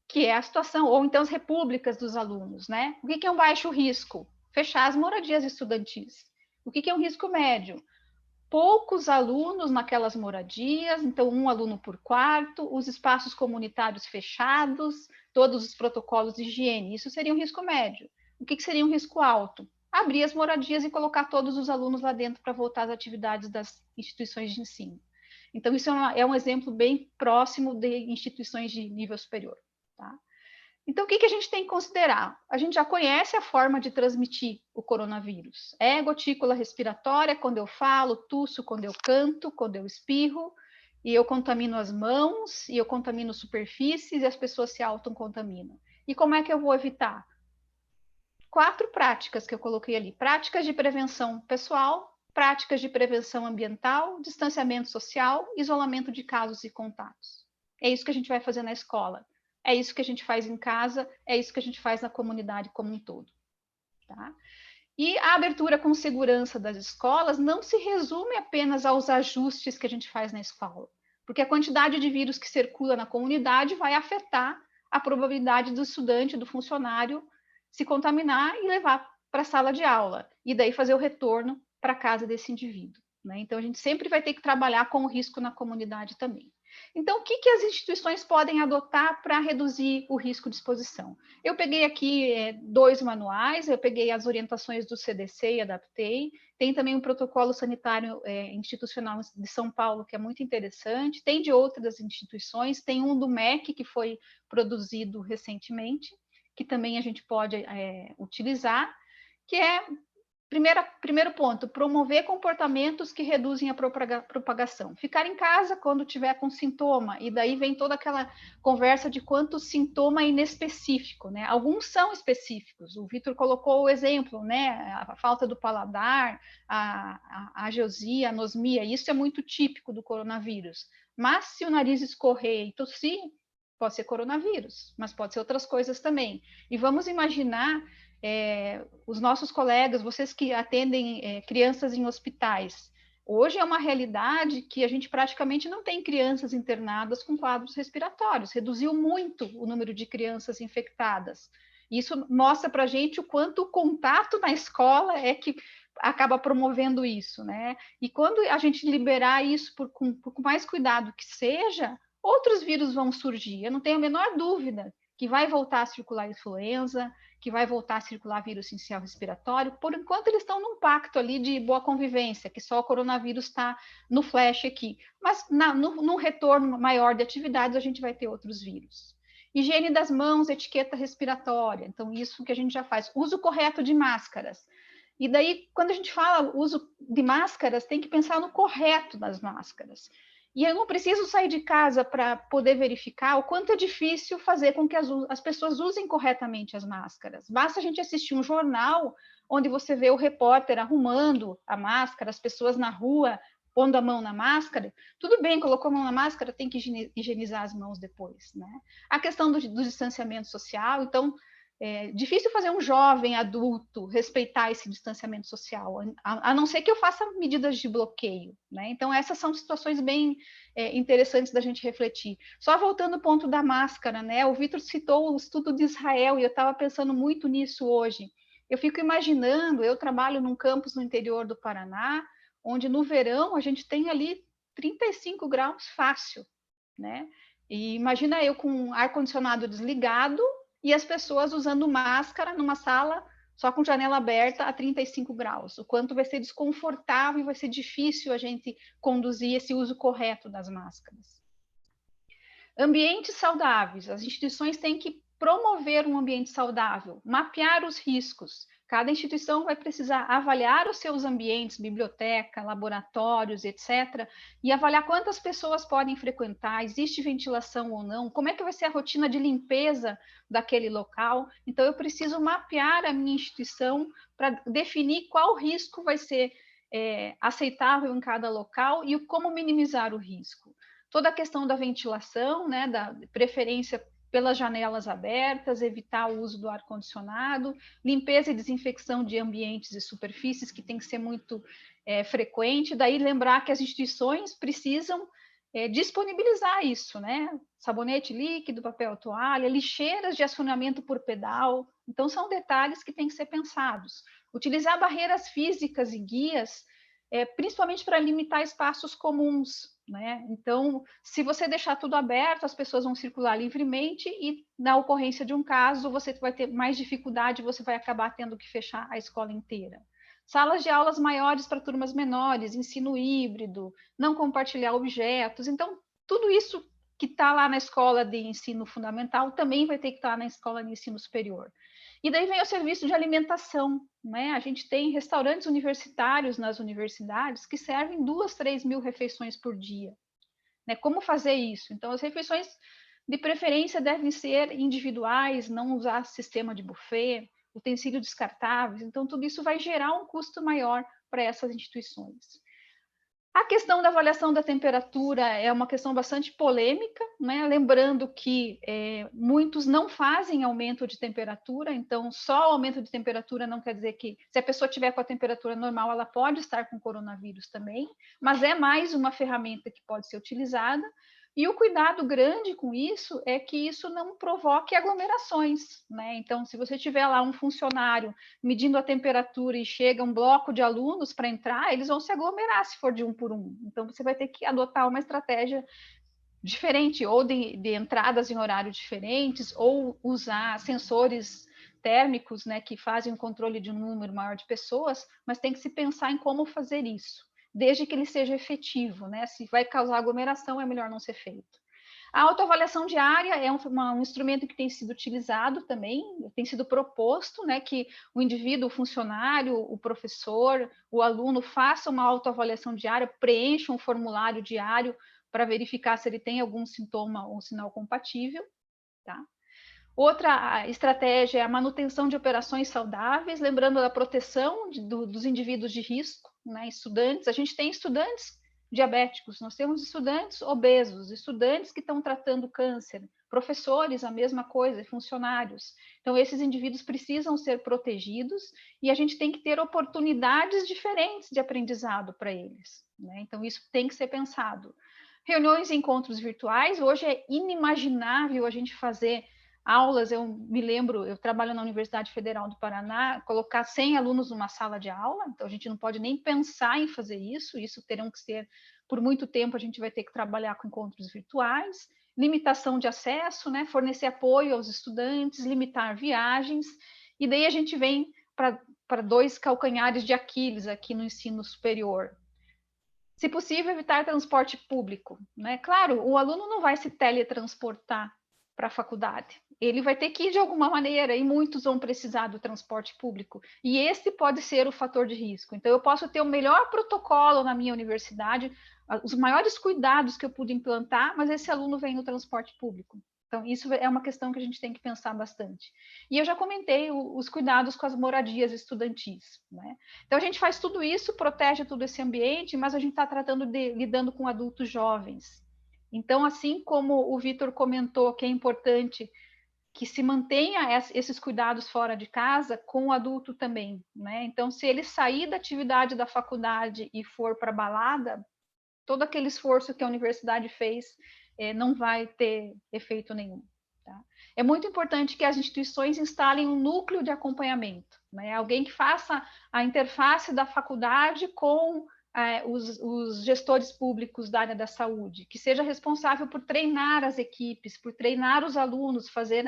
que é a situação, ou então as repúblicas dos alunos, né? O que é um baixo risco? Fechar as moradias estudantis. O que é um risco médio? Poucos alunos naquelas moradias, então um aluno por quarto, os espaços comunitários fechados, todos os protocolos de higiene, isso seria um risco médio. O que seria um risco alto? Abrir as moradias e colocar todos os alunos lá dentro para voltar às atividades das instituições de ensino. Então, isso é um exemplo bem próximo de instituições de nível superior. Tá? Então, o que a gente tem que considerar? A gente já conhece a forma de transmitir o coronavírus. É gotícula respiratória, quando eu falo, tuço quando eu canto, quando eu espirro, e eu contamino as mãos, e eu contamino superfícies, e as pessoas se autocontaminam. E como é que eu vou evitar? 4 práticas que eu coloquei ali. Práticas de prevenção pessoal, práticas de prevenção ambiental, distanciamento social, isolamento de casos e contatos. É isso que a gente vai fazer na escola. É isso que a gente faz em casa, é isso que a gente faz na comunidade como um todo. Tá? E a abertura com segurança das escolas não se resume apenas aos ajustes que a gente faz na escola, porque a quantidade de vírus que circula na comunidade vai afetar a probabilidade do estudante, do funcionário, se contaminar e levar para a sala de aula, e daí fazer o retorno para a casa desse indivíduo. Né? Então, a gente sempre vai ter que trabalhar com o risco na comunidade também. Então, o que as instituições podem adotar para reduzir o risco de exposição? Eu peguei aqui 2 manuais, eu peguei as orientações do CDC e adaptei, tem também um protocolo sanitário institucional de São Paulo, que é muito interessante, tem de outras instituições, tem um do MEC, que foi produzido recentemente, que também a gente pode utilizar, que é, primeiro ponto, promover comportamentos que reduzem a propagação. Ficar em casa quando tiver com sintoma, e daí vem toda aquela conversa de quanto sintoma é inespecífico, né? Alguns são específicos, o Vitor colocou o exemplo, né? A falta do paladar, a ageusia, a anosmia, isso é muito típico do coronavírus. Mas se o nariz escorrer e tossir, pode ser coronavírus, mas pode ser outras coisas também. E vamos imaginar os nossos colegas, vocês que atendem crianças em hospitais. Hoje é uma realidade que a gente praticamente não tem crianças internadas com quadros respiratórios, reduziu muito o número de crianças infectadas. Isso mostra para a gente o quanto o contato na escola é que acaba promovendo isso, né? E quando a gente liberar isso com mais cuidado que seja, outros vírus vão surgir, eu não tenho a menor dúvida que vai voltar a circular a influenza, que vai voltar a circular vírus sincicial respiratório, por enquanto eles estão num pacto ali de boa convivência, que só o coronavírus está no flash aqui, mas no retorno maior de atividades a gente vai ter outros vírus. Higiene das mãos, etiqueta respiratória, então isso que a gente já faz, uso correto de máscaras. E daí, quando a gente fala uso de máscaras, tem que pensar no correto das máscaras. E eu não preciso sair de casa para poder verificar o quanto é difícil fazer com que as pessoas usem corretamente as máscaras. Basta a gente assistir um jornal onde você vê o repórter arrumando a máscara, as pessoas na rua pondo a mão na máscara, tudo bem, colocou a mão na máscara, tem que higienizar as mãos depois, né? A questão do distanciamento social, então, é difícil fazer um jovem adulto respeitar esse distanciamento social, a não ser que eu faça medidas de bloqueio, né? Então, essas são situações bem interessantes da gente refletir. Só voltando ao ponto da máscara, né? O Vitor citou o estudo de Israel, e eu estava pensando muito nisso hoje. Eu fico imaginando, eu trabalho num campus no interior do Paraná, onde no verão a gente tem ali 35 graus fácil, né? E imagina eu com ar-condicionado desligado, e as pessoas usando máscara numa sala só com janela aberta a 35 graus. O quanto vai ser desconfortável e vai ser difícil a gente conduzir esse uso correto das máscaras. Ambientes saudáveis. As instituições têm que promover um ambiente saudável, mapear os riscos. Cada instituição vai precisar avaliar os seus ambientes, biblioteca, laboratórios, etc., e avaliar quantas pessoas podem frequentar, existe ventilação ou não, como é que vai ser a rotina de limpeza daquele local. Então, eu preciso mapear a minha instituição para definir qual risco vai ser aceitável em cada local e como minimizar o risco. Toda a questão da ventilação, né, da preferência pelas janelas abertas, evitar o uso do ar-condicionado, limpeza e desinfecção de ambientes e superfícies, que tem que ser muito frequente. Daí lembrar que as instituições precisam disponibilizar isso, né? Sabonete líquido, papel toalha, lixeiras de acionamento por pedal. Então, são detalhes que têm que ser pensados. Utilizar barreiras físicas e guias, principalmente para limitar espaços comuns, né? Então, se você deixar tudo aberto, as pessoas vão circular livremente e, na ocorrência de um caso, você vai ter mais dificuldade, você vai acabar tendo que fechar a escola inteira. Salas de aulas maiores para turmas menores, ensino híbrido, não compartilhar objetos. Então, tudo isso que está lá na escola de ensino fundamental também vai ter que estar na escola de ensino superior. E daí vem o serviço de alimentação, né? A gente tem restaurantes universitários nas universidades que servem 2.000, 3.000 refeições por dia, né? Como fazer isso? Então, as refeições, de preferência, devem ser individuais, não usar sistema de buffet, utensílios descartáveis. Então, tudo isso vai gerar um custo maior para essas instituições. A questão da avaliação da temperatura é uma questão bastante polêmica, né? Lembrando que muitos não fazem aumento de temperatura, então só o aumento de temperatura não quer dizer que, se a pessoa tiver com a temperatura normal, ela pode estar com coronavírus também, mas é mais uma ferramenta que pode ser utilizada. E o cuidado grande com isso é que isso não provoque aglomerações, né? Então, se você tiver lá um funcionário medindo a temperatura e chega um bloco de alunos para entrar, eles vão se aglomerar se for de um por um. Então, você vai ter que adotar uma estratégia diferente, ou de entradas em horários diferentes, ou usar sensores térmicos, né, que fazem o controle de um número maior de pessoas, mas tem que se pensar em como fazer isso, desde que ele seja efetivo, né? Se vai causar aglomeração, é melhor não ser feito. A autoavaliação diária é um instrumento que tem sido utilizado também, tem sido proposto, né, que o indivíduo, o funcionário, o professor, o aluno faça uma autoavaliação diária, preencha um formulário diário para verificar se ele tem algum sintoma ou sinal compatível, tá? Outra estratégia é a manutenção de operações saudáveis, lembrando da proteção dos indivíduos de risco, né? Estudantes, a gente tem estudantes diabéticos, nós temos estudantes obesos, estudantes que estão tratando câncer, professores, a mesma coisa, funcionários. Então, esses indivíduos precisam ser protegidos e a gente tem que ter oportunidades diferentes de aprendizado para eles, né? Então, isso tem que ser pensado. Reuniões e encontros virtuais, hoje é inimaginável a gente fazer aulas, eu me lembro, eu trabalho na Universidade Federal do Paraná, colocar 100 alunos numa sala de aula, então a gente não pode nem pensar em fazer isso terão que ser, por muito tempo a gente vai ter que trabalhar com encontros virtuais, limitação de acesso, né, fornecer apoio aos estudantes, limitar viagens, e daí a gente vem para 2 calcanhares de Aquiles aqui no ensino superior. Se possível, evitar transporte público, né? Claro, o aluno não vai se teletransportar para a faculdade. Ele vai ter que ir de alguma maneira e muitos vão precisar do transporte público. E esse pode ser o fator de risco. Então, eu posso ter o melhor protocolo na minha universidade, os maiores cuidados que eu pude implantar, mas esse aluno vem no transporte público. Então, isso é uma questão que a gente tem que pensar bastante. E eu já comentei os cuidados com as moradias estudantis, né? Então, a gente faz tudo isso, protege todo esse ambiente, mas a gente está lidando com adultos jovens. Então, assim como o Vitor comentou que é importante que se mantenha esses cuidados fora de casa com o adulto também, né? Então, se ele sair da atividade da faculdade e for para a balada, todo aquele esforço que a universidade fez não vai ter efeito nenhum. Tá? É muito importante que as instituições instalem um núcleo de acompanhamento, né? Alguém que faça a interface da faculdade com os gestores públicos da área da saúde, que seja responsável por treinar as equipes, por treinar os alunos, fazer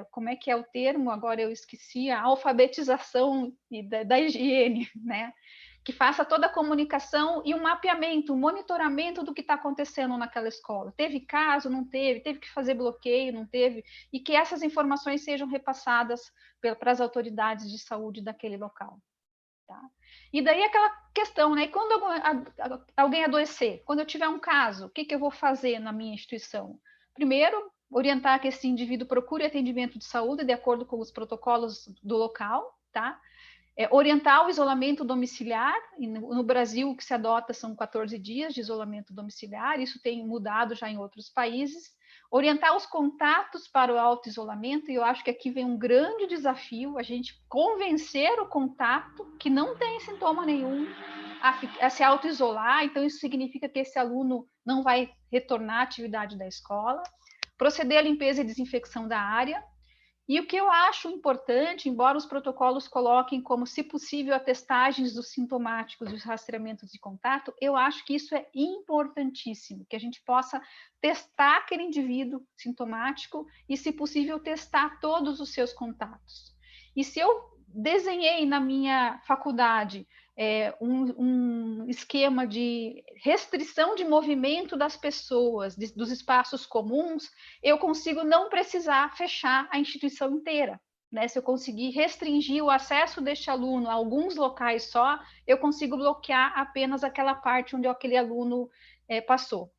como é que é o termo? Agora eu esqueci, a alfabetização da higiene, né? Que faça toda a comunicação e um mapeamento, um monitoramento do que está acontecendo naquela escola. Teve caso, não teve, teve que fazer bloqueio, não teve, e que essas informações sejam repassadas para as autoridades de saúde daquele local. Tá? E daí aquela questão, né? Quando alguém adoecer, quando eu tiver um caso, o que eu vou fazer na minha instituição? Primeiro, orientar que esse indivíduo procure atendimento de saúde de acordo com os protocolos do local, tá? Orientar o isolamento domiciliar, e no Brasil o que se adota são 14 dias de isolamento domiciliar, isso tem mudado já em outros países. Orientar os contatos para o auto-isolamento, e eu acho que aqui vem um grande desafio, a gente convencer o contato que não tem sintoma nenhum a se auto-isolar, então isso significa que esse aluno não vai retornar à atividade da escola. Proceder à limpeza e desinfecção da área. E o que eu acho importante, embora os protocolos coloquem como, se possível, atestagens dos sintomáticos e os rastreamentos de contato, eu acho que isso é importantíssimo, que a gente possa testar aquele indivíduo sintomático e, se possível, testar todos os seus contatos. E se eu desenhei na minha faculdade um esquema de restrição de movimento das pessoas, dos espaços comuns, eu consigo não precisar fechar a instituição inteira. Né? Se eu conseguir restringir o acesso deste aluno a alguns locais só, eu consigo bloquear apenas aquela parte onde aquele aluno passou.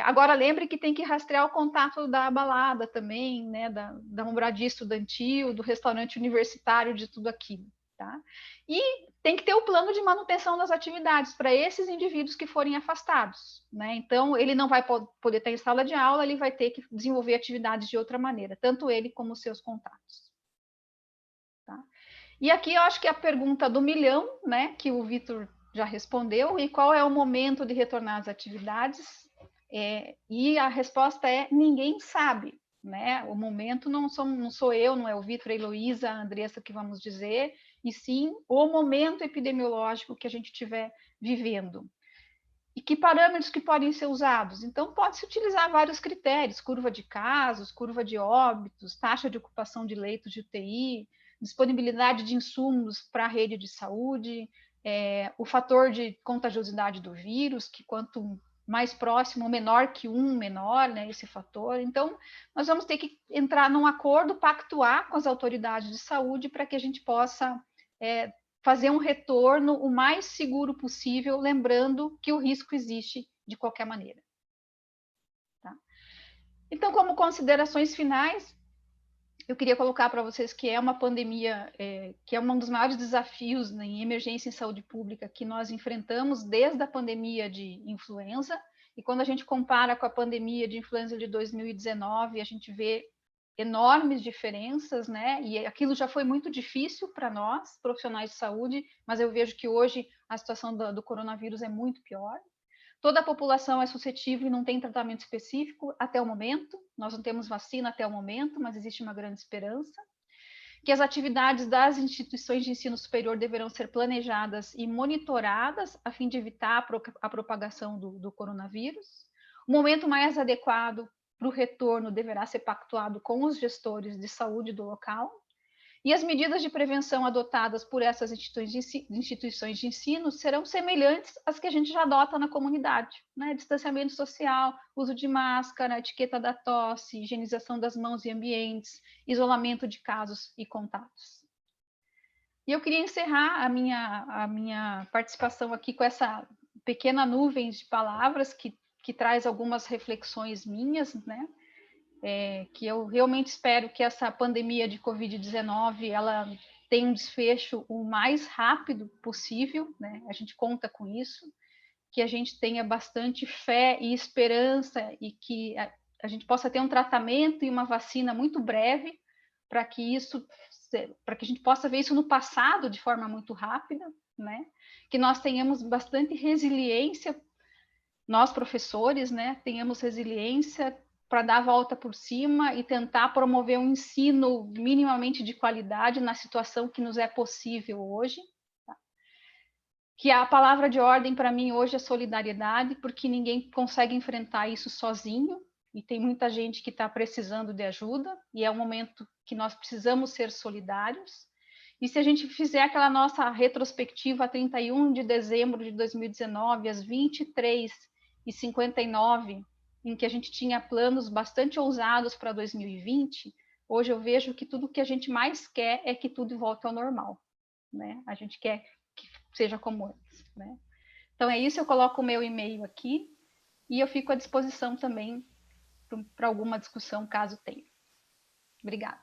Agora, lembre que tem que rastrear o contato da balada também, né? da moradia estudantil, do restaurante universitário, de tudo aquilo. Tá? E tem que ter o plano de manutenção das atividades para esses indivíduos que forem afastados. Né? Então, ele não vai poder estar em sala de aula, ele vai ter que desenvolver atividades de outra maneira, tanto ele como os seus contatos. Tá? E aqui eu acho que é a pergunta do milhão, né, que o Vitor já respondeu, e qual é o momento de retornar às atividades? E a resposta é: ninguém sabe. Né? O momento não sou eu, não é o Vitor, a Heloísa, a Andressa que vamos dizer, e sim o momento epidemiológico que a gente estiver vivendo. E que parâmetros que podem ser usados? Então, pode-se utilizar vários critérios, curva de casos, curva de óbitos, taxa de ocupação de leitos de UTI, disponibilidade de insumos para a rede de saúde, o fator de contagiosidade do vírus, que quanto mais próximo, menor que menor, né, esse fator. Então, nós vamos ter que entrar num acordo, pactuar com as autoridades de saúde para que a gente possa fazer um retorno o mais seguro possível, lembrando que o risco existe de qualquer maneira. Tá? Então, como considerações finais, eu queria colocar para vocês que é uma pandemia, que é um dos maiores desafios, né, em emergência em saúde pública que nós enfrentamos desde a pandemia de influenza, e quando a gente compara com a pandemia de influenza de 2019, a gente vê enormes diferenças, né? E aquilo já foi muito difícil para nós, profissionais de saúde, mas eu vejo que hoje a situação do coronavírus é muito pior. Toda a população é suscetível e não tem tratamento específico até o momento. Nós não temos vacina até o momento, mas existe uma grande esperança. Que as atividades das instituições de ensino superior deverão ser planejadas e monitoradas a fim de evitar a propagação do coronavírus. O momento mais adequado para o retorno deverá ser pactuado com os gestores de saúde do local. E as medidas de prevenção adotadas por essas instituições de ensino serão semelhantes às que a gente já adota na comunidade, né? Distanciamento social, uso de máscara, etiqueta da tosse, higienização das mãos e ambientes, isolamento de casos e contatos. E eu queria encerrar a minha participação aqui com essa pequena nuvem de palavras que traz algumas reflexões minhas, né? que eu realmente espero que essa pandemia de Covid-19 ela tenha um desfecho o mais rápido possível, né? A gente conta com isso, que a gente tenha bastante fé e esperança e que a gente possa ter um tratamento e uma vacina muito breve para que a gente possa ver isso no passado de forma muito rápida, né? Que nós tenhamos bastante resiliência, nós professores, né? Tenhamos resiliência para dar a volta por cima e tentar promover um ensino minimamente de qualidade na situação que nos é possível hoje. Tá? Que a palavra de ordem para mim hoje é solidariedade, porque ninguém consegue enfrentar isso sozinho, e tem muita gente que está precisando de ajuda, e é um momento que nós precisamos ser solidários. E se a gente fizer aquela nossa retrospectiva a 31 de dezembro de 2019, às 23h59, em que a gente tinha planos bastante ousados para 2020, hoje eu vejo que tudo que a gente mais quer é que tudo volte ao normal, né? A gente quer que seja como antes, né? Então é isso, eu coloco o meu e-mail aqui e eu fico à disposição também para alguma discussão, caso tenha. Obrigada.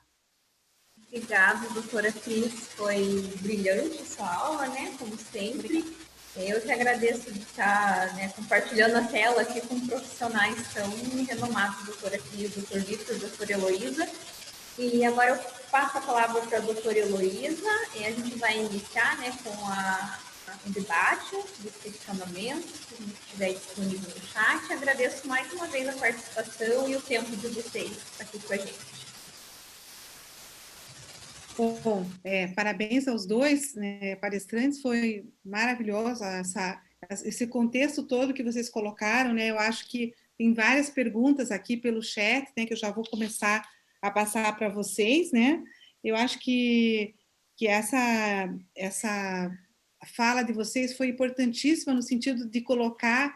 Obrigada, doutora Cris, foi brilhante a sua aula, né, como sempre. Obrigada. Eu que agradeço de estar, né, compartilhando a tela aqui com profissionais tão renomados, doutora Cris, doutor Vitor, doutora Heloísa. E agora eu passo a palavra para a doutora Heloísa e a gente vai iniciar, né, com o debate, os questionamentos que a gente tiver disponível no chat. Agradeço mais uma vez a participação e o tempo de vocês aqui com a gente. Bom, parabéns aos dois, né, palestrantes, foi maravilhoso esse contexto todo que vocês colocaram, né? Eu acho que tem várias perguntas aqui pelo chat, né, que eu já vou começar a passar para vocês, né? Eu acho que essa fala de vocês foi importantíssima no sentido de colocar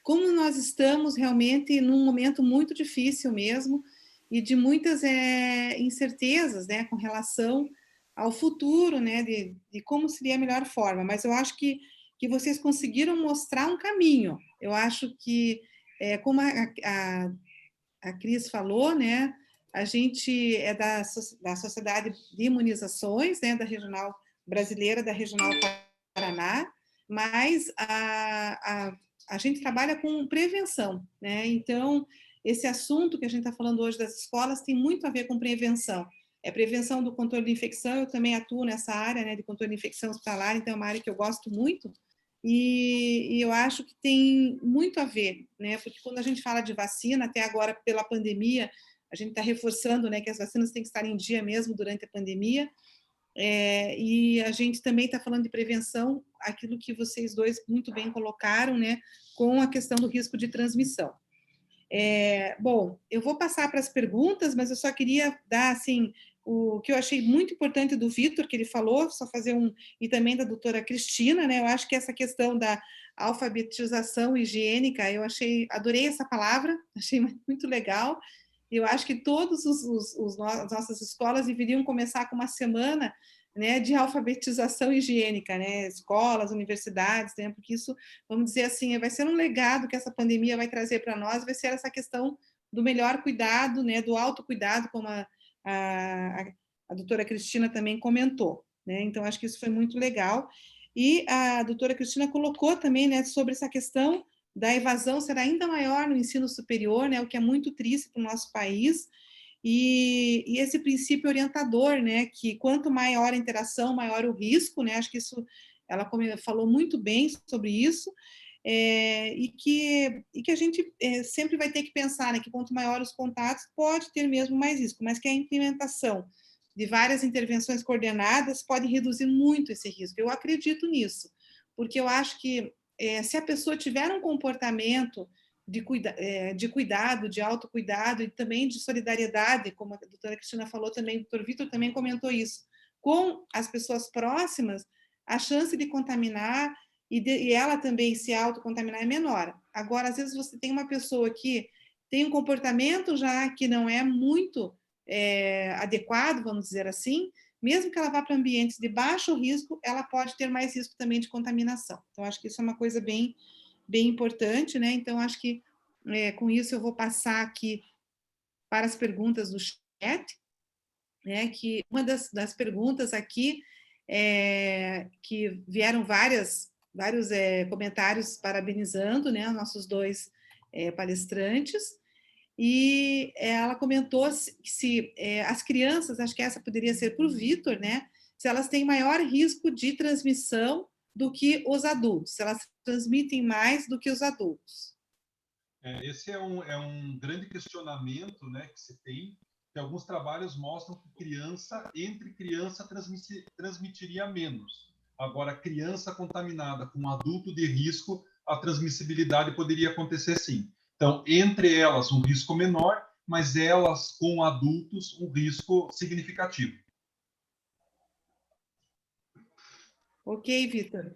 como nós estamos realmente num momento muito difícil mesmo, e de muitas incertezas, né, com relação ao futuro, né, de como seria a melhor forma. Mas eu acho que vocês conseguiram mostrar um caminho. Eu acho que, como a Cris falou, né, a gente é da Sociedade de Imunizações, né, da Regional Brasileira, da Regional Paraná, mas a gente trabalha com prevenção, né, então esse assunto que a gente está falando hoje das escolas tem muito a ver com prevenção. É prevenção do controle de infecção, eu também atuo nessa área, né, de controle de infecção hospitalar, então é uma área que eu gosto muito, e eu acho que tem muito a ver, né, porque quando a gente fala de vacina, até agora pela pandemia, a gente está reforçando, né, que as vacinas têm que estar em dia mesmo durante a pandemia, e a gente também está falando de prevenção, aquilo que vocês dois muito bem colocaram, né, com a questão do risco de transmissão. Bom, eu vou passar para as perguntas, mas eu só queria dar, assim, o que eu achei muito importante do Vitor, que ele falou, só fazer e também da doutora Cristina, né, eu acho que essa questão da alfabetização higiênica, adorei essa palavra, achei muito legal, eu acho que todas as nossas escolas deveriam começar com uma semana, né, de alfabetização higiênica, né, escolas, universidades, né, porque isso, vamos dizer assim, vai ser um legado que essa pandemia vai trazer para nós, vai ser essa questão do melhor cuidado, né, do autocuidado, como a doutora Cristina também comentou, né, então acho que isso foi muito legal, e a doutora Cristina colocou também, né, sobre essa questão da evasão ser ainda maior no ensino superior, né, o que é muito triste para o nosso país, e esse princípio orientador, né, que quanto maior a interação, maior o risco, né, acho que isso, ela falou muito bem sobre isso, e que a gente sempre vai ter que pensar, né, que quanto maior os contatos, pode ter mesmo mais risco, mas que a implementação de várias intervenções coordenadas pode reduzir muito esse risco. Eu acredito nisso, porque eu acho que se a pessoa tiver um comportamento de cuidado, de autocuidado e também de solidariedade, como a doutora Cristina falou também, o doutor Vitor também comentou isso, com as pessoas próximas, a chance de contaminar e ela também se autocontaminar é menor. Agora, às vezes você tem uma pessoa que tem um comportamento já que não é muito adequado, vamos dizer assim, mesmo que ela vá para ambientes de baixo risco, ela pode ter mais risco também de contaminação. Então, acho que isso é uma coisa bem importante, né? Então, acho que com isso eu vou passar aqui para as perguntas do chat, né, que uma das perguntas aqui que vieram vários comentários parabenizando, né, os nossos dois palestrantes, e ela comentou se as crianças, acho que essa poderia ser para o Vitor, né, se elas têm maior risco de transmissão do que os adultos, se elas transmitem mais do que os adultos. Esse é um grande questionamento, né, que se tem, que alguns trabalhos mostram que entre criança transmitiria menos. Agora, criança contaminada com adulto de risco, a transmissibilidade poderia acontecer sim. Então, entre elas, um risco menor, mas elas com adultos, um risco significativo. Ok, Vitor.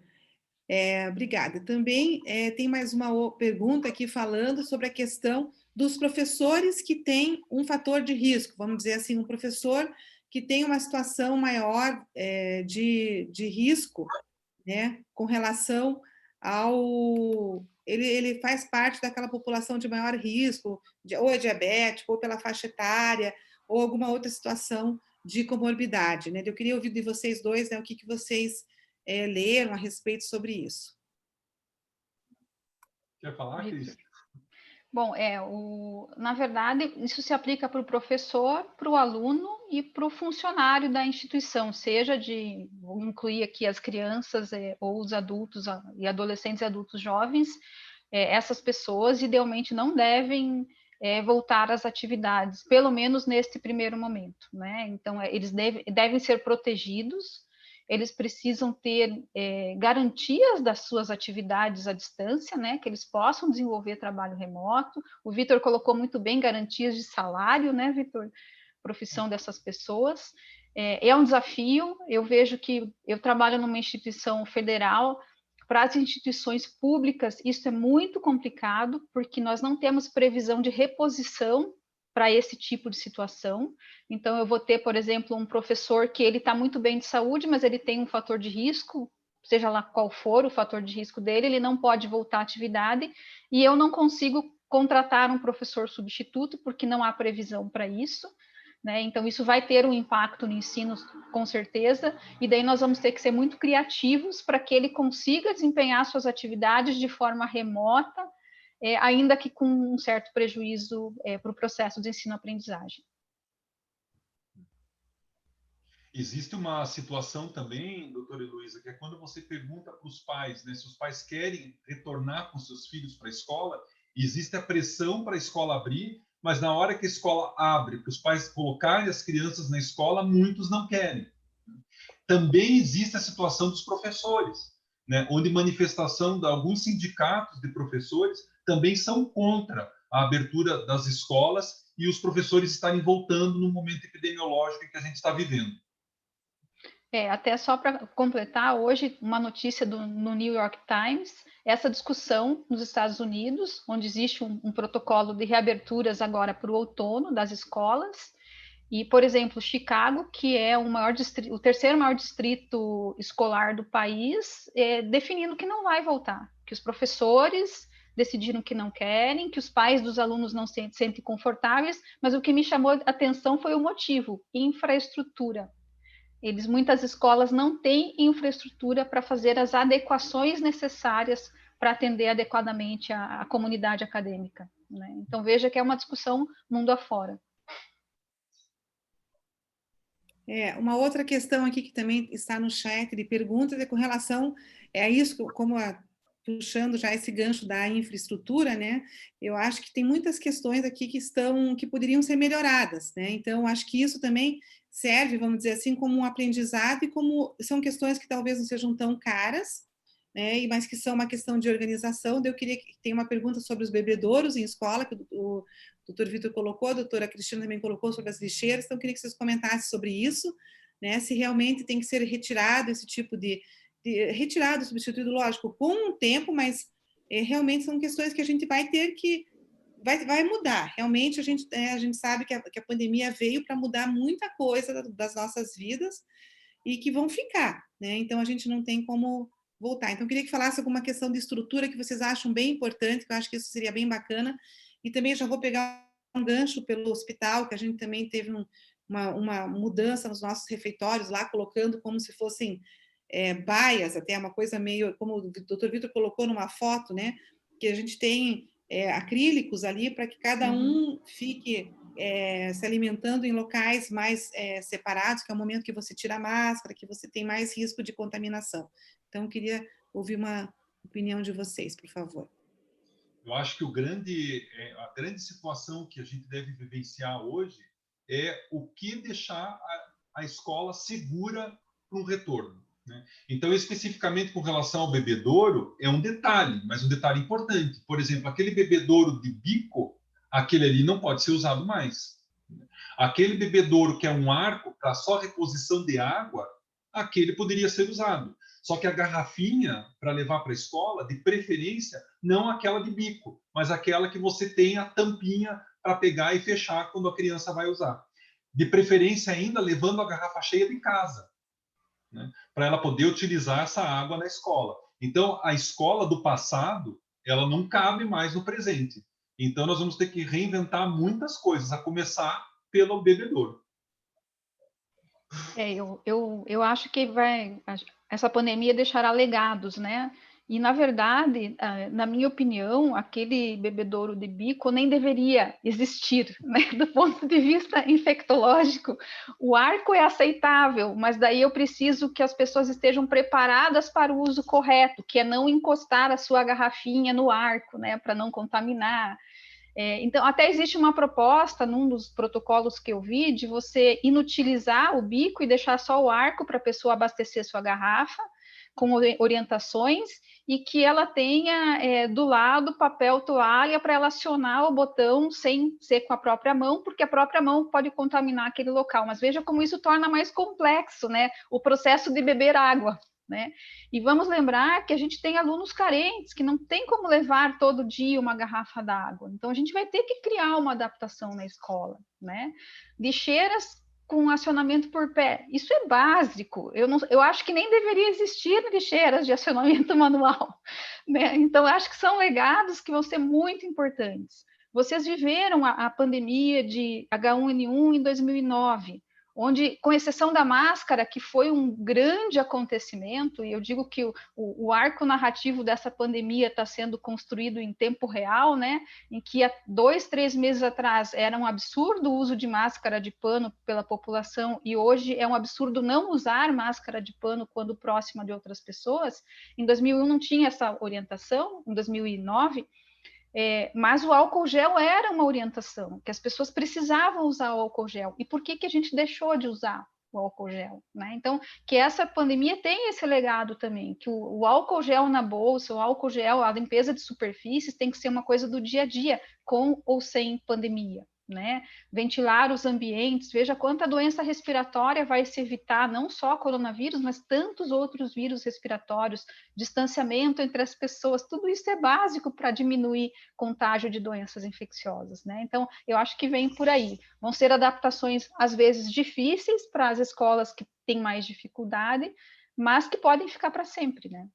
Obrigada. Também tem mais uma pergunta aqui falando sobre a questão dos professores que têm um fator de risco, vamos dizer assim, um professor que tem uma situação maior de risco, né, com relação ao... Ele faz parte daquela população de maior risco, ou é diabético, ou pela faixa etária, ou alguma outra situação de comorbidade, né? Eu queria ouvir de vocês dois, né, o que vocês leram a respeito sobre isso. Quer falar, Cris? Bom, na verdade, isso se aplica para o professor, para o aluno e para o funcionário da instituição, vou incluir aqui as crianças ou os adultos e adolescentes e adultos jovens, essas pessoas idealmente não devem voltar às atividades, pelo menos neste primeiro momento, né? Então, eles devem ser protegidos, eles precisam ter garantias das suas atividades à distância, né, que eles possam desenvolver trabalho remoto. O Vitor colocou muito bem garantias de salário, né, Vitor? Profissão dessas pessoas. É um desafio, eu vejo que eu trabalho numa instituição federal, para as instituições públicas isso é muito complicado, porque nós não temos previsão de reposição para esse tipo de situação. Então, eu vou ter, por exemplo, um professor que ele está muito bem de saúde, mas ele tem um fator de risco, seja lá qual for o fator de risco dele, ele não pode voltar à atividade, e eu não consigo contratar um professor substituto, porque não há previsão para isso, né? Então, isso vai ter um impacto no ensino, com certeza, e daí nós vamos ter que ser muito criativos para que ele consiga desempenhar suas atividades de forma remota, ainda que com um certo prejuízo para o processo de ensino-aprendizagem. Existe uma situação também, doutora Heloísa, que é quando você pergunta para os pais, né, se os pais querem retornar com seus filhos para a escola, existe a pressão para a escola abrir, mas na hora que a escola abre, para os pais colocarem as crianças na escola, muitos não querem. Também existe a situação dos professores, né, onde manifestação de alguns sindicatos de professores também são contra a abertura das escolas e os professores estarem voltando no momento epidemiológico que a gente está vivendo. Até só para completar, hoje uma notícia no New York Times, essa discussão nos Estados Unidos, onde existe um protocolo de reaberturas agora para o outono das escolas, e, por exemplo, Chicago, que é o terceiro maior distrito escolar do país, definindo que não vai voltar, que os professores decidiram que não querem, que os pais dos alunos não se sentem confortáveis, mas o que me chamou a atenção foi o motivo: infraestrutura. Muitas escolas não têm infraestrutura para fazer as adequações necessárias para atender adequadamente a comunidade acadêmica, né? Então, veja que é uma discussão mundo afora. Uma outra questão aqui que também está no chat de perguntas é com relação a isso, puxando já esse gancho da infraestrutura, né? Eu acho que tem muitas questões aqui que poderiam ser melhoradas, né? Então, acho que isso também serve, vamos dizer assim, como um aprendizado e como são questões que talvez não sejam tão caras, né? Mas que são uma questão de organização. Eu queria que tem uma pergunta sobre os bebedouros em escola, que o doutor Vitor colocou, a doutora Cristina também colocou sobre as lixeiras, então eu queria que vocês comentassem sobre isso, né? Se realmente tem que ser retirado esse tipo retirado, substituído, lógico, com um tempo, mas realmente são questões que a gente vai ter que vai mudar. Realmente a gente sabe que a pandemia veio para mudar muita coisa das nossas vidas e que vão ficar, né? Então a gente não tem como voltar. Então eu queria que falasse alguma questão de estrutura que vocês acham bem importante, que eu acho que isso seria bem bacana. E também já vou pegar um gancho pelo hospital, que a gente também teve uma mudança nos nossos refeitórios lá, colocando como se fossem baias, até uma coisa meio, como o Dr. Vitor colocou numa foto, né? Que a gente tem acrílicos ali para que cada um fique se alimentando em locais mais separados, que é o momento que você tira a máscara, que você tem mais risco de contaminação. Então, eu queria ouvir uma opinião de vocês, por favor. Eu acho que a grande situação que a gente deve vivenciar hoje é o que deixar a escola segura para um retorno, né? Então, especificamente com relação ao bebedouro, é um detalhe, mas um detalhe importante. Por exemplo, aquele bebedouro de bico, aquele ali não pode ser usado mais. Aquele bebedouro que é um arco para só reposição de água, aquele poderia ser usado. Só que a garrafinha para levar para a escola, de preferência, não aquela de bico, mas aquela que você tem a tampinha para pegar e fechar quando a criança vai usar. De preferência ainda levando a garrafa cheia de casa, né, para ela poder utilizar essa água na escola. Então, a escola do passado, ela não cabe mais no presente. Então, nós vamos ter que reinventar muitas coisas, a começar pelo bebedouro. Eu acho que essa pandemia deixará legados, né? E, na verdade, na minha opinião, aquele bebedouro de bico nem deveria existir, né? Do ponto de vista infectológico, o arco é aceitável, mas daí eu preciso que as pessoas estejam preparadas para o uso correto, que é não encostar a sua garrafinha no arco, né? Para não contaminar. Então, até existe uma proposta num dos protocolos que eu vi de você inutilizar o bico e deixar só o arco para a pessoa abastecer sua garrafa, com orientações, e que ela tenha do lado papel toalha para ela acionar o botão sem ser com a própria mão, porque a própria mão pode contaminar aquele local. Mas veja como isso torna mais complexo, né, o processo de beber água. Né? E vamos lembrar que a gente tem alunos carentes que não tem como levar todo dia uma garrafa d'água. Então, a gente vai ter que criar uma adaptação na escola. Né? Lixeiras com acionamento por pé. Isso é básico. Eu acho que nem deveria existir lixeiras de acionamento manual. Né? Então, eu acho que são legados que vão ser muito importantes. Vocês viveram a pandemia de H1N1 em 2009, onde, com exceção da máscara, que foi um grande acontecimento, e eu digo que o arco narrativo dessa pandemia está sendo construído em tempo real, né? Em que há 2, 3 meses atrás era um absurdo o uso de máscara de pano pela população, e hoje é um absurdo não usar máscara de pano quando próxima de outras pessoas. Em 2001 não tinha essa orientação, em 2009, mas o álcool gel era uma orientação, que as pessoas precisavam usar o álcool gel. E por que a gente deixou de usar o álcool gel? Né? Então, que essa pandemia tem esse legado também, que o álcool gel na bolsa, o álcool gel, a limpeza de superfícies tem que ser uma coisa do dia a dia, com ou sem pandemia. Né? Ventilar os ambientes, veja quanta doença respiratória vai se evitar, não só coronavírus, mas tantos outros vírus respiratórios, distanciamento entre as pessoas, tudo isso é básico para diminuir contágio de doenças infecciosas, né? Então, eu acho que vem por aí. Vão ser adaptações, às vezes, difíceis para as escolas que têm mais dificuldade, mas que podem ficar para sempre, né?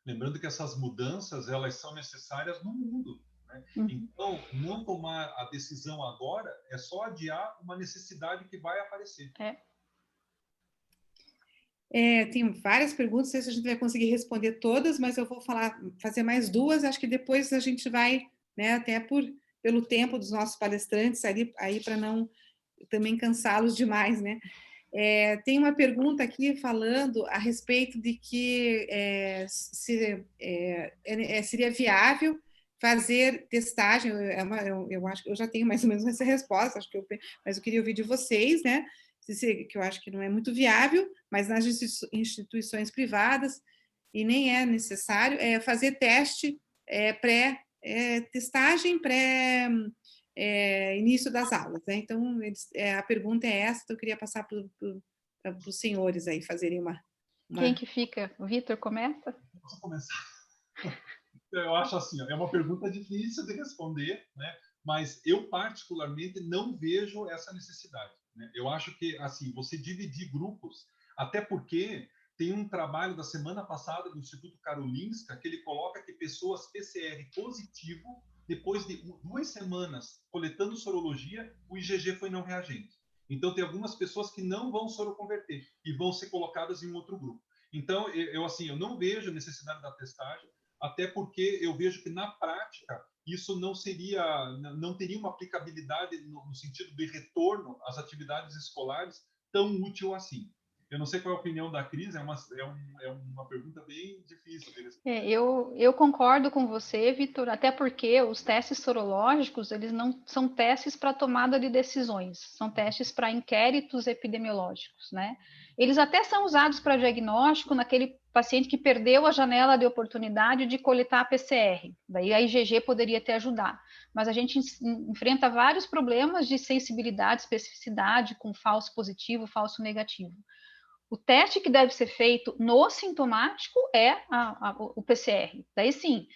Lembrando que essas mudanças, elas são necessárias no mundo. Né? Então, não tomar a decisão agora é só adiar uma necessidade que vai aparecer. Tem várias perguntas, não sei se a gente vai conseguir responder todas, mas eu vou fazer mais duas, acho que depois a gente vai, né, até pelo tempo dos nossos palestrantes, aí para não também cansá-los demais, né? Tem uma pergunta aqui falando a respeito de que seria viável fazer testagem, eu acho que eu já tenho mais ou menos essa resposta, mas eu queria ouvir de vocês, né? Que eu acho que não é muito viável, mas nas instituições privadas, e nem é necessário, fazer teste testagem início das aulas. Né? Então, a pergunta é essa, então eu queria passar para os senhores aí fazerem uma... Quem que fica? O Vitor começa? Posso começar? Eu acho assim, é uma pergunta difícil de responder, né? Mas eu particularmente não vejo essa necessidade. Né? Eu acho que assim você dividir grupos, até porque tem um trabalho da semana passada do Instituto Karolinska que ele coloca que pessoas PCR positivo depois de 2 semanas coletando sorologia, o IgG foi não reagente. Então, tem algumas pessoas que não vão soroconverter e vão ser colocadas em um outro grupo. Então, eu não vejo necessidade da testagem, até porque eu vejo que, na prática, isso não teria uma aplicabilidade no sentido de retorno às atividades escolares tão útil assim. Eu não sei qual é a opinião da Cris, é uma pergunta bem difícil de responder. Eu concordo com você, Vitor, até porque os testes sorológicos, eles não são testes para tomada de decisões, são testes para inquéritos epidemiológicos, né? Eles até são usados para diagnóstico naquele paciente que perdeu a janela de oportunidade de coletar a PCR, daí a IgG poderia te ajudar, mas a gente enfrenta vários problemas de sensibilidade, especificidade, com falso positivo, falso negativo. O teste que deve ser feito no sintomático é o PCR. Daí sim,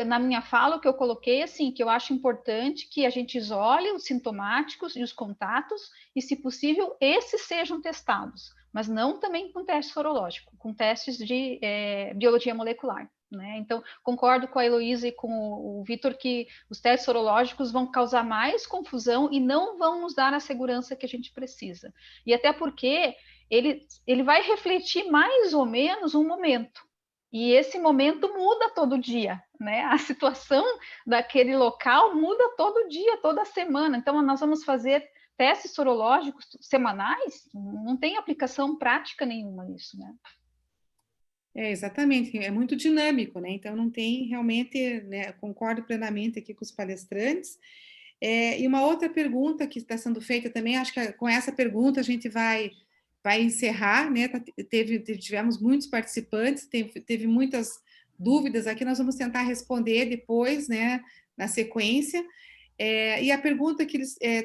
na minha fala, o que eu coloquei assim, que eu acho importante que a gente isole os sintomáticos e os contatos, e, se possível, esses sejam testados, mas não também com teste sorológico, com testes de biologia molecular. Né? Então, concordo com a Heloísa e com o Vitor que os testes sorológicos vão causar mais confusão e não vão nos dar a segurança que a gente precisa. E até porque ele vai refletir mais ou menos um momento. E esse momento muda todo dia, né? A situação daquele local muda todo dia, toda semana. Então, nós vamos fazer testes sorológicos semanais, não tem aplicação prática nenhuma nisso, né? Exatamente, é muito dinâmico, né? Então, não tem realmente, né? Concordo plenamente aqui com os palestrantes. E uma outra pergunta que está sendo feita também, acho que com essa pergunta a gente vai encerrar, né? Tivemos muitos participantes, teve muitas dúvidas aqui, nós vamos tentar responder depois, né? Na sequência. E a pergunta que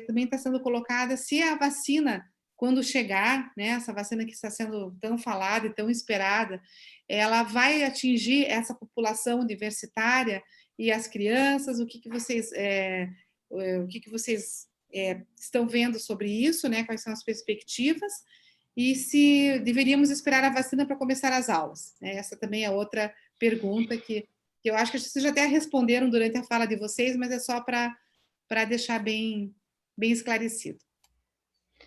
também está sendo colocada, se a vacina, quando chegar, né? Essa vacina que está sendo tão falada e tão esperada, ela vai atingir essa população universitária e as crianças, o que vocês estão vendo sobre isso, né? Quais são as perspectivas? E se deveríamos esperar a vacina para começar as aulas? Essa também é outra pergunta que eu acho que vocês já até responderam durante a fala de vocês, mas é só para deixar bem esclarecido.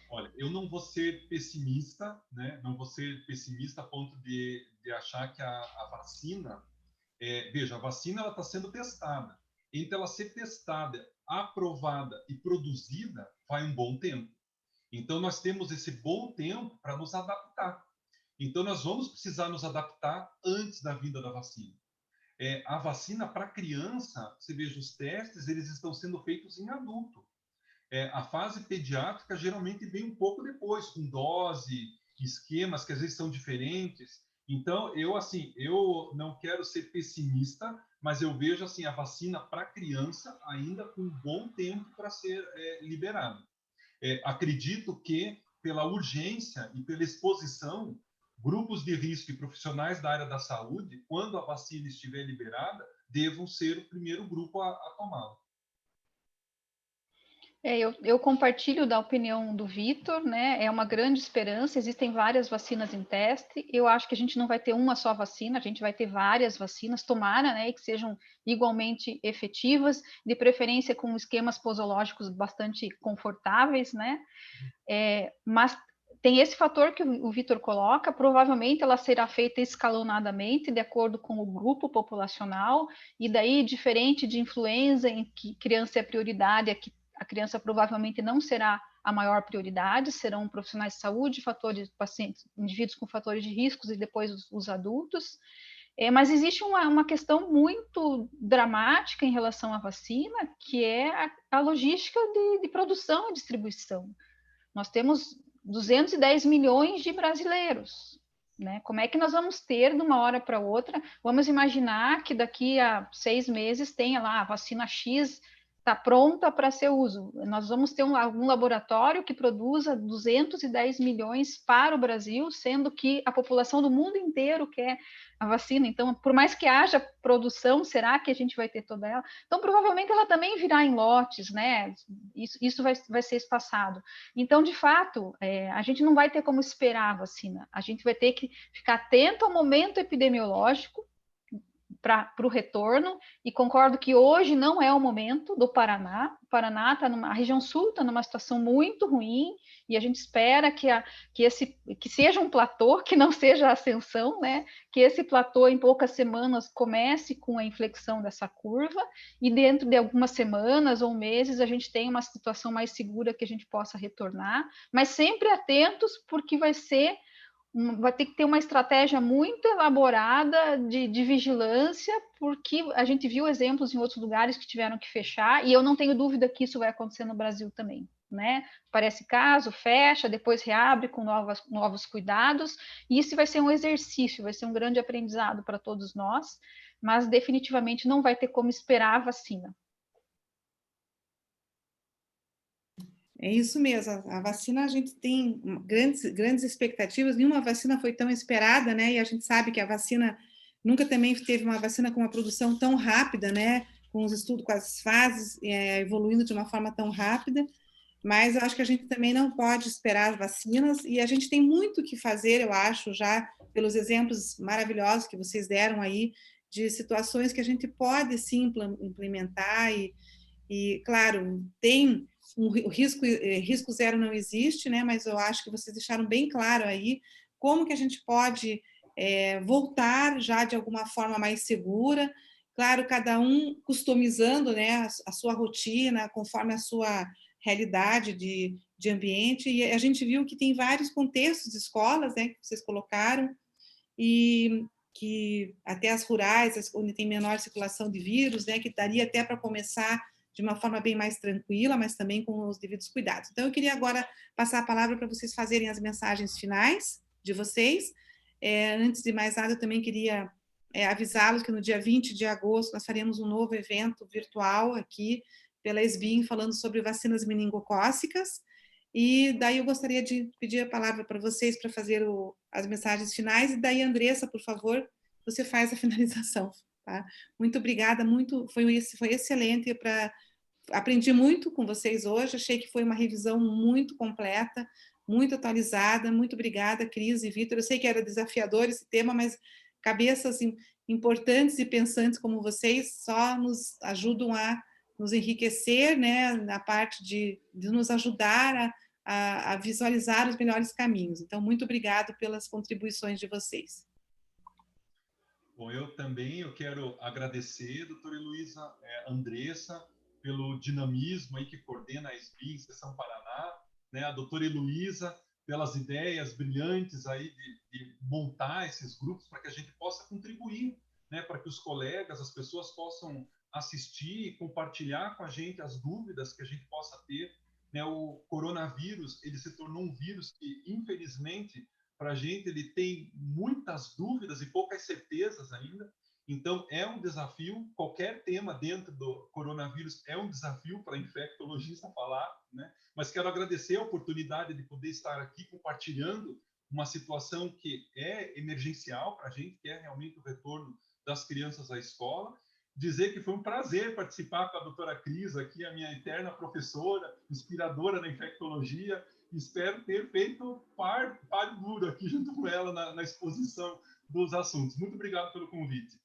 Olha, eu não vou ser pessimista, né? Não vou ser pessimista a ponto de achar que a vacina... veja, a vacina está sendo testada. Entre ela ser testada, aprovada e produzida, vai um bom tempo. Então, nós temos esse bom tempo para nos adaptar. Então, nós vamos precisar nos adaptar antes da vinda da vacina. A vacina para criança, você veja, os testes, eles estão sendo feitos em adulto. A fase pediátrica geralmente vem um pouco depois, com dose, esquemas que às vezes são diferentes. Então, eu não quero ser pessimista, mas eu vejo assim a vacina para criança ainda com um bom tempo para ser liberada. Acredito que, pela urgência e pela exposição, grupos de risco e profissionais da área da saúde, quando a vacina estiver liberada, devam ser o primeiro grupo a tomá-la. Eu compartilho da opinião do Vitor, né? É uma grande esperança, existem várias vacinas em teste. Eu acho que a gente não vai ter uma só vacina, a gente vai ter várias vacinas, tomara, né, que sejam igualmente efetivas, de preferência com esquemas posológicos bastante confortáveis, né? Mas tem esse fator que o Vitor coloca, provavelmente ela será feita escalonadamente, de acordo com o grupo populacional, e daí, diferente de influenza, em que criança é prioridade, a criança provavelmente não será a maior prioridade, serão profissionais de saúde, pacientes, indivíduos com fatores de riscos e depois os adultos. Mas existe uma questão muito dramática em relação à vacina, que é a logística de produção e distribuição. Nós temos 210 milhões de brasileiros, né? Como é que nós vamos ter de uma hora para outra? Vamos imaginar que daqui a 6 meses tenha lá a vacina X está pronta para ser uso. Nós vamos ter algum laboratório que produza 210 milhões para o Brasil, sendo que a população do mundo inteiro quer a vacina. Então, por mais que haja produção, será que a gente vai ter toda ela? Então, provavelmente ela também virá em lotes, né? Isso vai ser espaçado. Então, de fato, a gente não vai ter como esperar a vacina. A gente vai ter que ficar atento ao momento epidemiológico, para o retorno, e concordo que hoje não é o momento do Paraná. O Paraná está a região sul está numa situação muito ruim, e a gente espera que seja um platô, que não seja a ascensão, né? Que esse platô em poucas semanas comece com a inflexão dessa curva, e dentro de algumas semanas ou meses a gente tenha uma situação mais segura que a gente possa retornar, mas sempre atentos, porque vai ter que ter uma estratégia muito elaborada de vigilância, porque a gente viu exemplos em outros lugares que tiveram que fechar, e eu não tenho dúvida que isso vai acontecer no Brasil também, né? Parece caso, fecha, depois reabre com novos cuidados, e isso vai ser um exercício, vai ser um grande aprendizado para todos nós, mas definitivamente não vai ter como esperar a vacina. É isso mesmo, a vacina a gente tem grandes expectativas, nenhuma vacina foi tão esperada, né? E a gente sabe que a vacina nunca também teve uma vacina com uma produção tão rápida, né? Com os estudos, com as fases evoluindo de uma forma tão rápida, mas eu acho que a gente também não pode esperar as vacinas, e a gente tem muito que fazer, eu acho, já pelos exemplos maravilhosos que vocês deram aí, de situações que a gente pode sim implementar, e claro, tem o risco zero não existe, né? Mas eu acho que vocês deixaram bem claro aí como que a gente pode voltar já de alguma forma mais segura. Claro, cada um customizando, né, a sua rotina conforme a sua realidade de ambiente. E a gente viu que tem vários contextos de escolas, né, que vocês colocaram, e que até as rurais, onde tem menor circulação de vírus, né, que daria até para começar de uma forma bem mais tranquila, mas também com os devidos cuidados. Então, eu queria agora passar a palavra para vocês fazerem as mensagens finais de vocês. Antes de mais nada, eu também queria avisá-los que no dia 20 de agosto nós faremos um novo evento virtual aqui pela SBIM, falando sobre vacinas meningocócicas, e daí eu gostaria de pedir a palavra para vocês para fazer as mensagens finais, e daí, Andressa, por favor, você faz a finalização. Tá? Muito obrigada, foi excelente, aprendi muito com vocês hoje, achei que foi uma revisão muito completa, muito atualizada. Muito obrigada, Cris e Vitor. Eu sei que era desafiador esse tema, mas cabeças importantes e pensantes como vocês só nos ajudam a nos enriquecer, né, na parte de nos ajudar a visualizar os melhores caminhos. Então, muito obrigado pelas contribuições de vocês. Bom, eu quero agradecer, doutora Heloísa, Andressa, pelo dinamismo aí que coordena a SBIM, Seção Paraná, né, a doutora Heloísa, pelas ideias brilhantes aí de montar esses grupos para que a gente possa contribuir, né, para que os colegas, as pessoas possam assistir e compartilhar com a gente as dúvidas que a gente possa ter, né? O coronavírus, ele se tornou um vírus que, infelizmente, para a gente, ele tem muitas dúvidas e poucas certezas ainda. Então, é um desafio. Qualquer tema dentro do coronavírus é um desafio para infectologista falar, né? Mas quero agradecer a oportunidade de poder estar aqui compartilhando uma situação que é emergencial para a gente, que é realmente o retorno das crianças à escola. Dizer que foi um prazer participar com a doutora Cris aqui, a minha eterna professora, inspiradora na infectologia. Espero ter feito par duro aqui junto com ela na exposição dos assuntos. Muito obrigado pelo convite.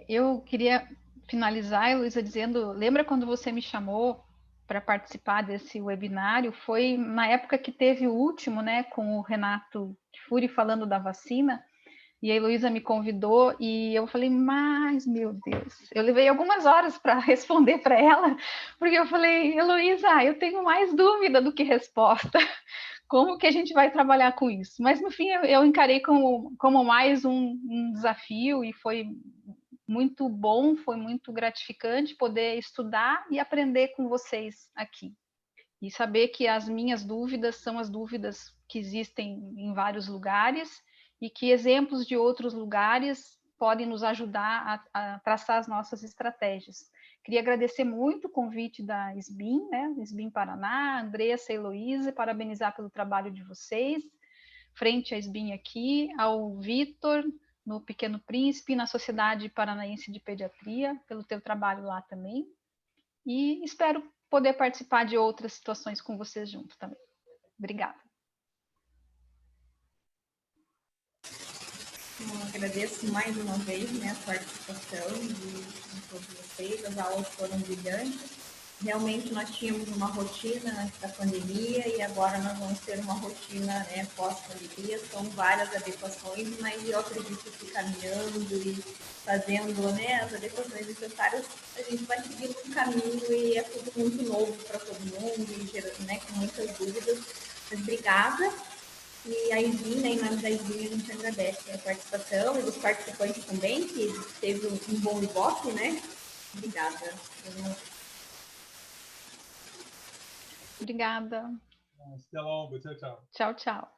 Eu queria finalizar, Heloísa, dizendo, lembra quando você me chamou para participar desse webinário? Foi na época que teve o último, né, com o Renato Furi falando da vacina, e a Heloísa me convidou, e eu falei, mas, meu Deus, eu levei algumas horas para responder para ela, porque eu falei, Heloísa, eu tenho mais dúvida do que resposta. Como que a gente vai trabalhar com isso? Mas, no fim, eu encarei como mais um desafio, e foi muito bom, foi muito gratificante poder estudar e aprender com vocês aqui. E saber que as minhas dúvidas são as dúvidas que existem em vários lugares, e que exemplos de outros lugares podem nos ajudar a traçar as nossas estratégias. Queria agradecer muito o convite da SBIM, né, SBIM Paraná, Andressa e Heloísa, parabenizar pelo trabalho de vocês, frente à SBIM aqui, ao Vitor, no Pequeno Príncipe, na Sociedade Paranaense de Pediatria, pelo teu trabalho lá também, e espero poder participar de outras situações com vocês junto também. Obrigada. Eu agradeço mais uma vez, né, a participação de todos vocês. As aulas foram brilhantes. Realmente nós tínhamos uma rotina antes da pandemia e agora nós vamos ter uma rotina, né, pós-pandemia. São várias adequações, mas eu acredito que caminhando e fazendo, né, as adequações necessárias, a gente vai seguindo um caminho e é tudo muito novo para todo mundo, e, né, com muitas dúvidas. Mas obrigada. E a Isbin, né, em nome da Isbin, a gente agradece a participação e dos participantes também, que teve um bom ibope, né? Obrigada. Obrigada. Até logo. Tchau, tchau. Tchau, tchau.